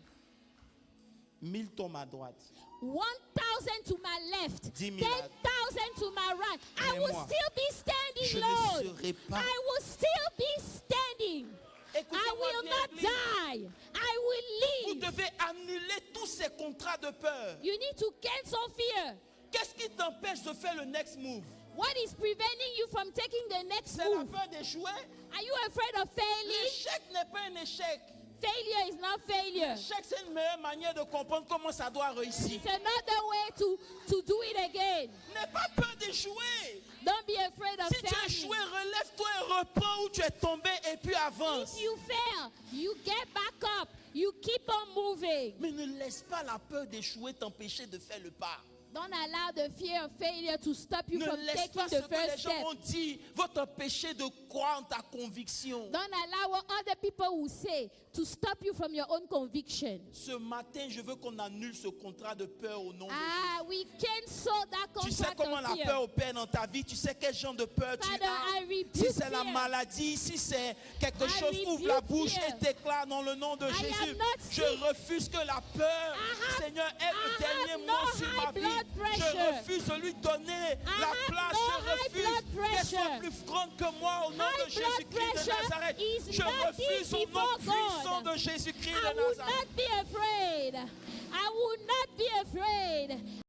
1000 tombent à droite. 1,000 to my left, 10 000 10,000 to my right. I Mais will moi, still be standing, je ne Lord. serai pas. I will still be standing. I Écoutez-moi will bien, not Église. die. I will Vous live. devez annuler tous ces contrats de peur. You need to cancel fear. Qu'est-ce qui t'empêche de faire le next move? What is preventing you from taking the next C'est la move? peur d'échouer? Are you afraid of failing? L'échec n'est pas un échec. Failure is not failure. L'échec, c'est une meilleure manière de comprendre comment ça doit réussir. It's another way to do it again. N'aie pas peur d'échouer. Don't be afraid of Si tu as failing. échoué, relève-toi et reprends où tu es tombé et puis avance. If you fail, you get back up. You keep on moving. Mais ne laisse pas la peur d'échouer t'empêcher de faire le pas. Don't allow the fear of failure to stop you Ne from laisse taking pas ce the que les first gens step. vont dire, votre péché de croire en ta conviction. Don't allow what other people will say to stop you from your own conviction. Ce matin, je veux qu'on annule ce contrat de peur au nom de Ah, we cancel that Jésus. Tu sais contract comment of la fear. peur opère dans ta vie. Tu sais quel genre de peur tu Father, I as. rebuke Si c'est la fear. maladie, si c'est quelque I chose, ouvre la rebuke bouche fear. et déclare dans le nom de I am Jésus. not Je sick. refuse que la peur, Seigneur, ait le I dernier have mot no sur high ma vie. blood Je pressure. refuse de lui donner la have place. no Je high refuse blood qu'elle soit pressure. plus grande que moi au nom High de blood Jésus-Christ de pressure Nazareth. is Je nothing refuse au nom before puissant God. de Jésus-Christ I de will Nazareth. not be afraid. I will not be afraid.